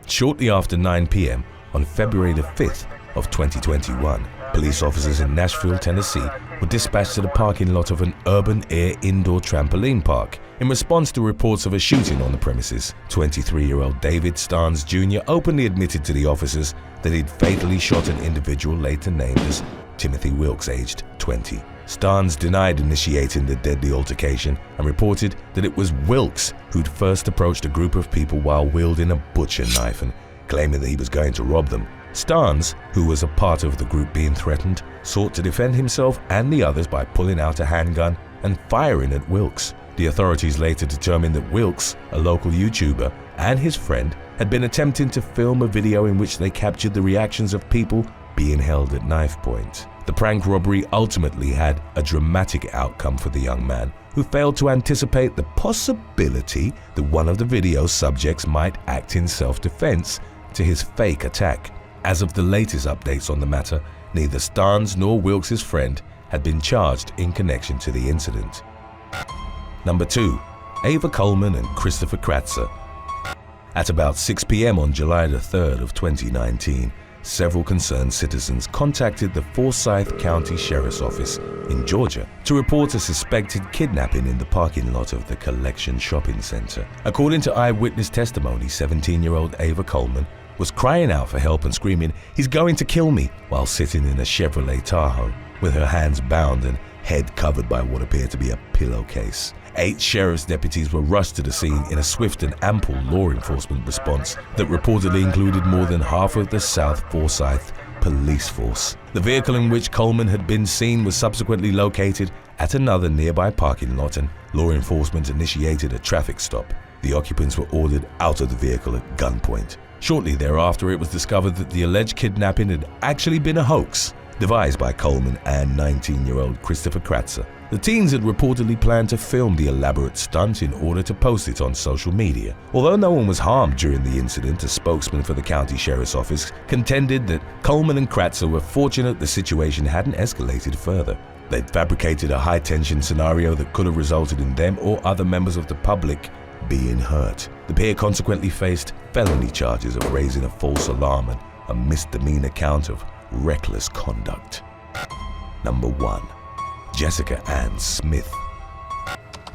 Shortly after 9 p.m. on February the 5th of 2021, police officers in Nashville, Tennessee were dispatched to the parking lot of an urban air indoor trampoline park in response to reports of a shooting on the premises. 23-year-old David Starnes Jr. openly admitted to the officers that he'd fatally shot an individual later named as Timothy Wilkes, aged 20. Starnes denied initiating the deadly altercation and reported that it was Wilkes who'd first approached a group of people while wielding a butcher knife and claiming that he was going to rob them. Starnes, who was a part of the group being threatened, sought to defend himself and the others by pulling out a handgun and firing at Wilkes. The authorities later determined that Wilkes, a local YouTuber, and his friend had been attempting to film a video in which they captured the reactions of people being held at knife point. The prank robbery ultimately had a dramatic outcome for the young man, who failed to anticipate the possibility that one of the video subjects might act in self-defense to his fake attack. As of the latest updates on the matter, neither Starnes nor Wilkes' friend had been charged in connection to the incident. Number 2. Ava Coleman and Christopher Kratzer. At about 6 p.m. on July the 3rd of 2019, several concerned citizens contacted the Forsyth County Sheriff's Office in Georgia to report a suspected kidnapping in the parking lot of the Collection Shopping Center. According to eyewitness testimony, 17-year-old Ava Coleman was crying out for help and screaming, "He's going to kill me," while sitting in a Chevrolet Tahoe with her hands bound and head covered by what appeared to be a pillowcase. 8 sheriff's deputies were rushed to the scene in a swift and ample law enforcement response that reportedly included more than half of the South Forsyth police force. The vehicle in which Coleman had been seen was subsequently located at another nearby parking lot, and law enforcement initiated a traffic stop. The occupants were ordered out of the vehicle at gunpoint. Shortly thereafter, it was discovered that the alleged kidnapping had actually been a hoax devised by Coleman and 19-year-old Christopher Kratzer. The teens had reportedly planned to film the elaborate stunt in order to post it on social media. Although no one was harmed during the incident, a spokesman for the county sheriff's office contended that Coleman and Kratzer were fortunate the situation hadn't escalated further. They'd fabricated a high-tension scenario that could have resulted in them or other members of the public being hurt. The pair consequently faced felony charges of raising a false alarm and a misdemeanor count of reckless conduct. Number 1. Jessica Ann Smith.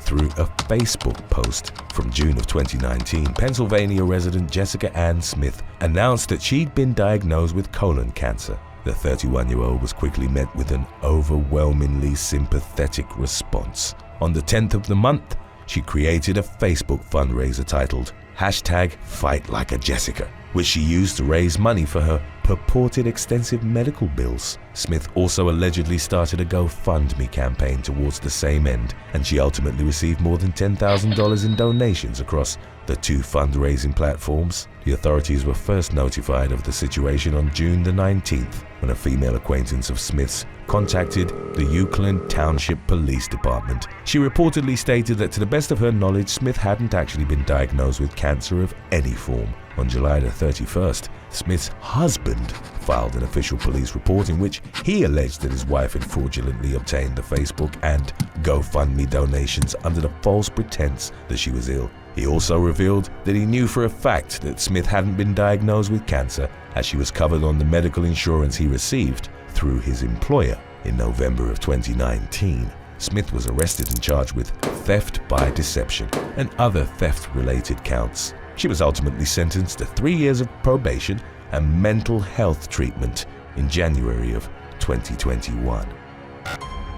Through a Facebook post from June of 2019, Pennsylvania resident Jessica Ann Smith announced that she'd been diagnosed with colon cancer. The 31-year-old was quickly met with an overwhelmingly sympathetic response. On the 10th of the month, she created a Facebook fundraiser titled #FightLikeAJessica, which she used to raise money for her purported extensive medical bills. Smith also allegedly started a GoFundMe campaign towards the same end, and she ultimately received more than $10,000 in donations across the 2 fundraising platforms. The authorities were first notified of the situation on June the 19th, when a female acquaintance of Smith's contacted the Euclid Township Police Department. She reportedly stated that to the best of her knowledge, Smith hadn't actually been diagnosed with cancer of any form. On July the 31st, Smith's husband filed an official police report in which he alleged that his wife had fraudulently obtained the Facebook and GoFundMe donations under the false pretense that she was ill. He also revealed that he knew for a fact that Smith hadn't been diagnosed with cancer, as she was covered on the medical insurance he received through his employer. In November of 2019, Smith was arrested and charged with theft by deception and other theft-related counts. She was ultimately sentenced to 3 years of probation and mental health treatment in January of 2021.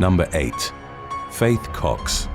Number 8. Faith Cox.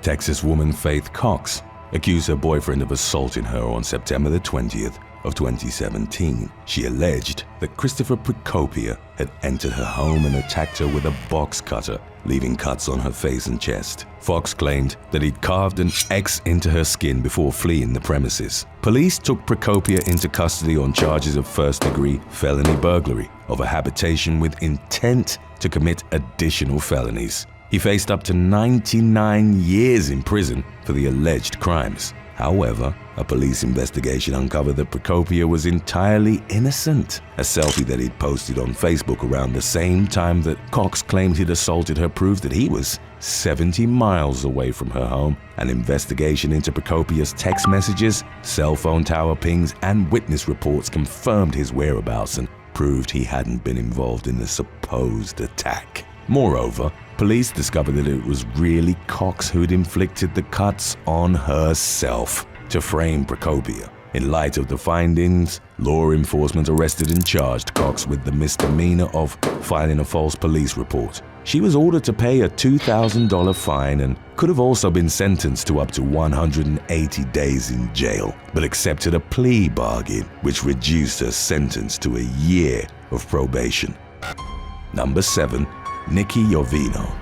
Texas woman Faith Cox accused her boyfriend of assaulting her on September the 20th of 2017. She alleged that Christopher Procopia had entered her home and attacked her with a box cutter, leaving cuts on her face and chest. Fox claimed that he'd carved an X into her skin before fleeing the premises. Police took Procopia into custody on charges of first-degree felony burglary of a habitation with intent to commit additional felonies. He faced up to 99 years in prison for the alleged crimes. However, a police investigation uncovered that Procopio was entirely innocent. A selfie that he'd posted on Facebook around the same time that Cox claimed he'd assaulted her proved that he was 70 miles away from her home. An investigation into Procopio's text messages, cell phone tower pings, and witness reports confirmed his whereabouts and proved he hadn't been involved in the supposed attack. Moreover, police discovered that it was really Cox who'd inflicted the cuts on herself to frame Procopio. In light of the findings, law enforcement arrested and charged Cox with the misdemeanor of filing a false police report. She was ordered to pay a $2,000 fine and could have also been sentenced to up to 180 days in jail, but accepted a plea bargain which reduced her sentence to a year of probation. Number 7. Nikki Jovino.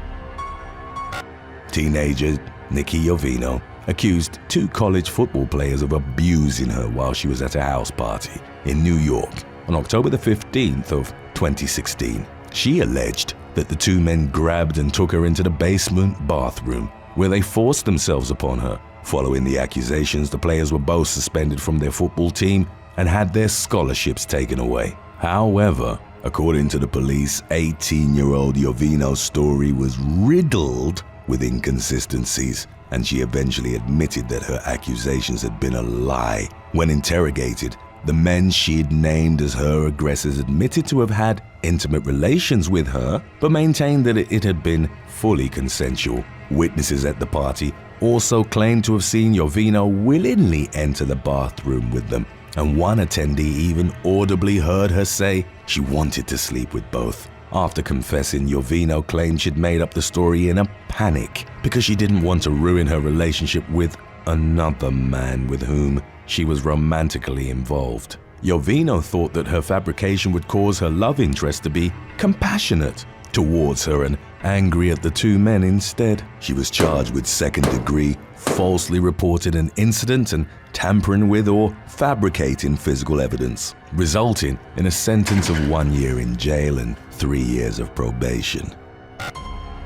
Teenager Nikki Jovino accused 2 college football players of abusing her while she was at a house party in New York on October the 15th of 2016. She alleged that the 2 men grabbed and took her into the basement bathroom where they forced themselves upon her. Following the accusations, the players were both suspended from their football team and had their scholarships taken away. However, according to the police, 18-year-old Jovino's story was riddled with inconsistencies, and she eventually admitted that her accusations had been a lie. When interrogated, the men she'd named as her aggressors admitted to have had intimate relations with her, but maintained that it had been fully consensual. Witnesses at the party also claimed to have seen Jovino willingly enter the bathroom with them, and one attendee even audibly heard her say she wanted to sleep with both. After confessing, Jovino claimed she'd made up the story in a panic because she didn't want to ruin her relationship with another man with whom she was romantically involved. Jovino thought that her fabrication would cause her love interest to be compassionate towards her and angry at the 2 men instead. She was charged with second-degree, falsely reported an incident and tampering with or fabricating physical evidence, resulting in a sentence of 1 year in jail and 3 years of probation.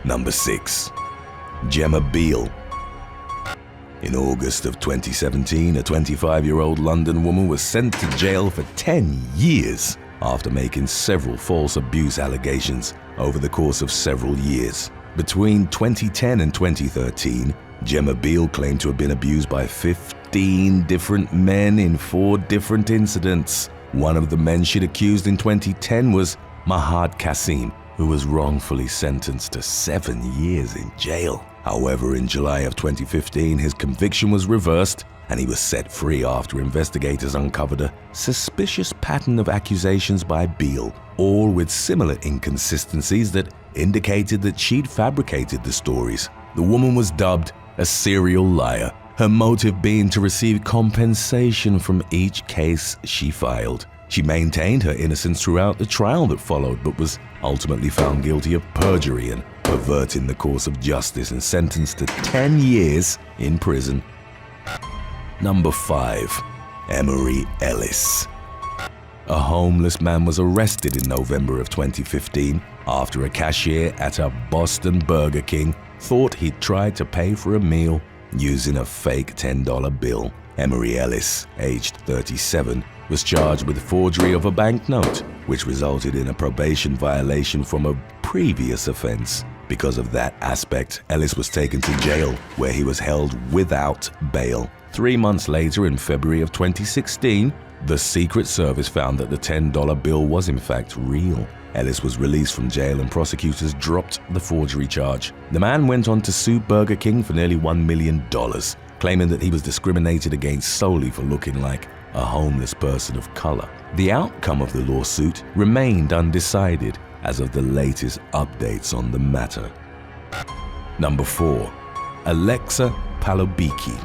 Number 6. Gemma Beale. In August of 2017, a 25-year-old London woman was sent to jail for 10 years after making several false abuse allegations over the course of several years. Between 2010 and 2013, Gemma Beale claimed to have been abused by 15 different men in 4 different incidents. One of the men she'd accused in 2010 was Mahad Kasim, who was wrongfully sentenced to 7 years in jail. However, in July of 2015, his conviction was reversed and he was set free after investigators uncovered a suspicious pattern of accusations by Beale, all with similar inconsistencies that indicated that she'd fabricated the stories. The woman was dubbed a serial liar, her motive being to receive compensation from each case she filed. She maintained her innocence throughout the trial that followed, but was ultimately found guilty of perjury and perverting the course of justice and sentenced to 10 years in prison. Number 5. Emery Ellis. A homeless man was arrested in November of 2015 after a cashier at a Boston Burger King thought he'd tried to pay for a meal using a fake $10 bill. Emery Ellis, aged 37, was charged with forgery of a banknote, which resulted in a probation violation from a previous offense. Because of that aspect, Ellis was taken to jail, where he was held without bail. 3 months later, in February of 2016, the Secret Service found that the $10 bill was in fact real. Ellis was released from jail and prosecutors dropped the forgery charge. The man went on to sue Burger King for nearly $1 million, claiming that he was discriminated against solely for looking like a homeless person of color. The outcome of the lawsuit remained undecided as of the latest updates on the matter. Number 4. Alexa Palobiki.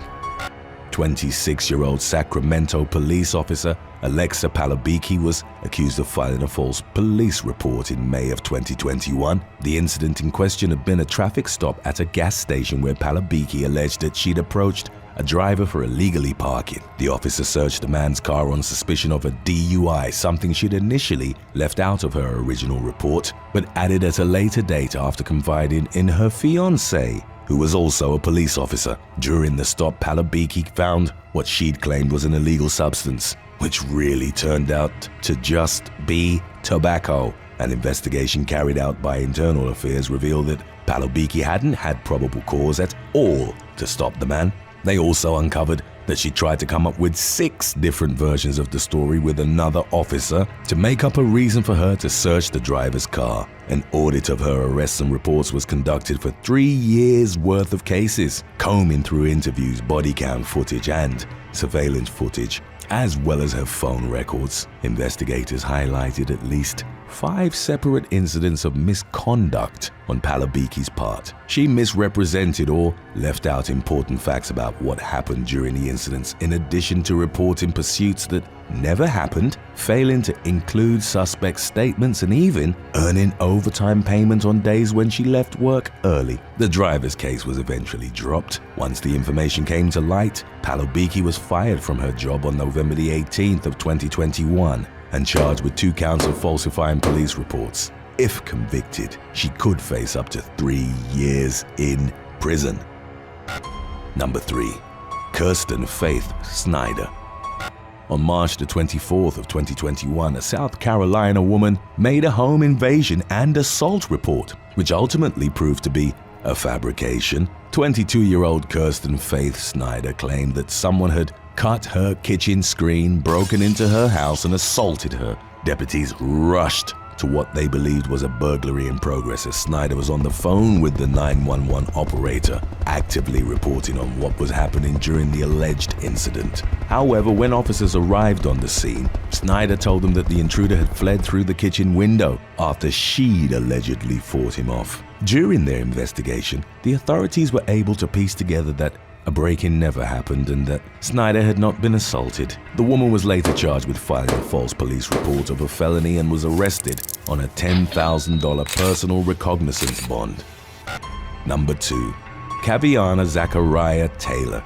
26-year-old Sacramento police officer Alexa Palobiki was accused of filing a false police report in May of 2021. The incident in question had been a traffic stop at a gas station where Palobiki alleged that she'd approached a driver for illegally parking. The officer searched the man's car on suspicion of a DUI, something she'd initially left out of her original report, but added at a later date after confiding in her fiancé, who was also a police officer. During the stop, Palabiki found what she'd claimed was an illegal substance, which really turned out to just be tobacco. An investigation carried out by Internal Affairs revealed that Palabiki hadn't had probable cause at all to stop the man. They also uncovered that she tried to come up with 6 different versions of the story with another officer to make up a reason for her to search the driver's car. An audit of her arrests and reports was conducted for 3 years' worth of cases, combing through interviews, body cam footage, and surveillance footage, as well as her phone records. Investigators highlighted at least 5 separate incidents of misconduct on Palabiki's part. She misrepresented or left out important facts about what happened during the incidents, in addition to reporting pursuits that never happened, failing to include suspect statements, and even earning overtime payment on days when she left work early. The driver's case was eventually dropped. Once the information came to light, Palabiki was fired from her job on November the 18th of 2021 and charged with 2 counts of falsifying police reports. If convicted, she could face up to 3 years in prison. Number 3. Kirsten Faith Snyder. On March the 24th of 2021, a South Carolina woman made a home invasion and assault report, which ultimately proved to be a fabrication. 22-year-old Kirsten Faith Snyder claimed that someone had cut her kitchen screen, broken into her house, and assaulted her. Deputies rushed to what they believed was a burglary in progress as Snyder was on the phone with the 911 operator, actively reporting on what was happening during the alleged incident. However, when officers arrived on the scene, Snyder told them that the intruder had fled through the kitchen window after she'd allegedly fought him off. During their investigation, the authorities were able to piece together that a break-in never happened and that Snyder had not been assaulted. The woman was later charged with filing a false police report of a felony and was arrested on a $10,000 personal recognizance bond. Number 2. Kaviana Zachariah Taylor.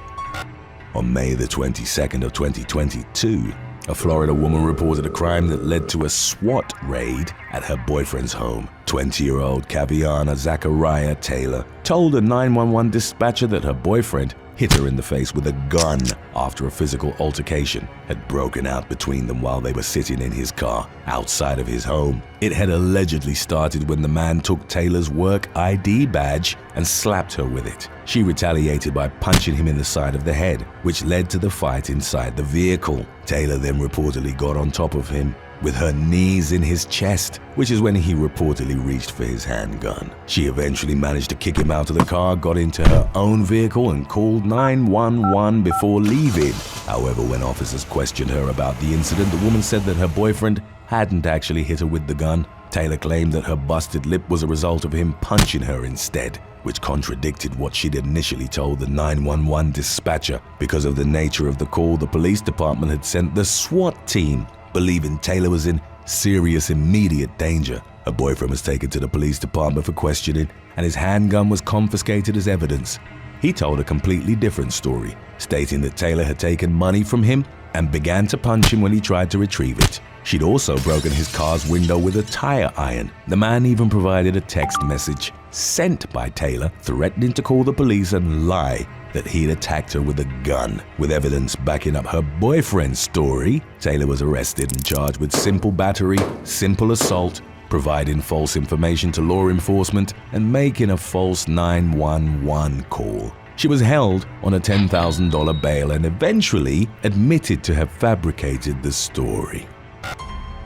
On May the 22nd of 2022, a Florida woman reported a crime that led to a SWAT raid at her boyfriend's home. 20-year-old Kaviana Zachariah Taylor told a 911 dispatcher that her boyfriend hit her in the face with a gun after a physical altercation had broken out between them while they were sitting in his car outside of his home. It had allegedly started when the man took Taylor's work ID badge and slapped her with it. She retaliated by punching him in the side of the head, which led to the fight inside the vehicle. Taylor then reportedly got on top of him with her knees in his chest, which is when he reportedly reached for his handgun. She eventually managed to kick him out of the car, got into her own vehicle, and called 911 before leaving. However, when officers questioned her about the incident, the woman said that her boyfriend hadn't actually hit her with the gun. Taylor claimed that her busted lip was a result of him punching her instead, which contradicted what she'd initially told the 911 dispatcher. Because of the nature of the call, the police department had sent the SWAT team, believing Taylor was in serious immediate danger. Her boyfriend was taken to the police department for questioning, and his handgun was confiscated as evidence. He told a completely different story, stating that Taylor had taken money from him and began to punch him when he tried to retrieve it. She'd also broken his car's window with a tire iron. The man even provided a text message sent by Taylor threatening to call the police and lie that he'd attacked her with a gun. With evidence backing up her boyfriend's story, Taylor was arrested and charged with simple battery, simple assault, providing false information to law enforcement, and making a false 911 call. She was held on a $10,000 bail and eventually admitted to have fabricated the story.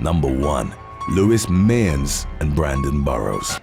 Number 1. Lewis Mearns and Brandon Burrows.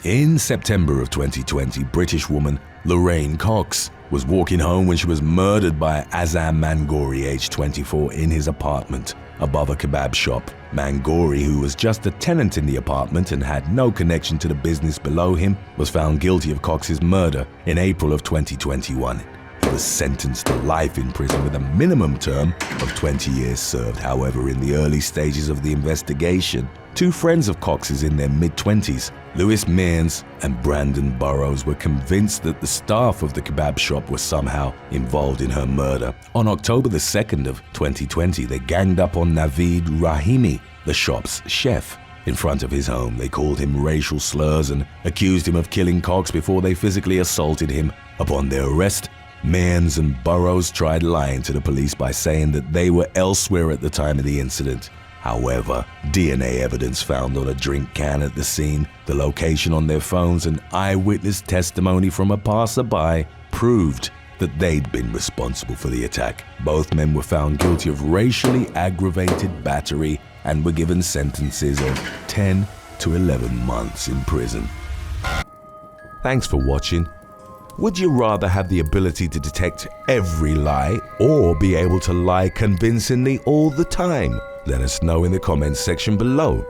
In September of 2020, British woman Lorraine Cox was walking home when she was murdered by Azam Mangori, aged 24, in his apartment above a kebab shop. Mangori, who was just a tenant in the apartment and had no connection to the business below him, was found guilty of Cox's murder in April of 2021. He was sentenced to life in prison with a minimum term of 20 years served. However, in the early stages of the investigation, 2 friends of Cox's in their mid-20s, Lewis Mearns and Brandon Burrows, were convinced that the staff of the kebab shop were somehow involved in her murder. On October the 2nd of 2020, they ganged up on Naveed Rahimi, the shop's chef, In front of his home, they called him racial slurs and accused him of killing Cox before they physically assaulted him. Upon their arrest, Mayans and Burrows tried lying to the police by saying that they were elsewhere at the time of the incident. However, DNA evidence found on a drink can at the scene, the location on their phones, and eyewitness testimony from a passerby proved that they'd been responsible for the attack. Both men were found guilty of racially aggravated battery and were given sentences of 10 to 11 months in prison. Thanks for watching. Would you rather have the ability to detect every lie or be able to lie convincingly all the time? Let us know in the comments section below.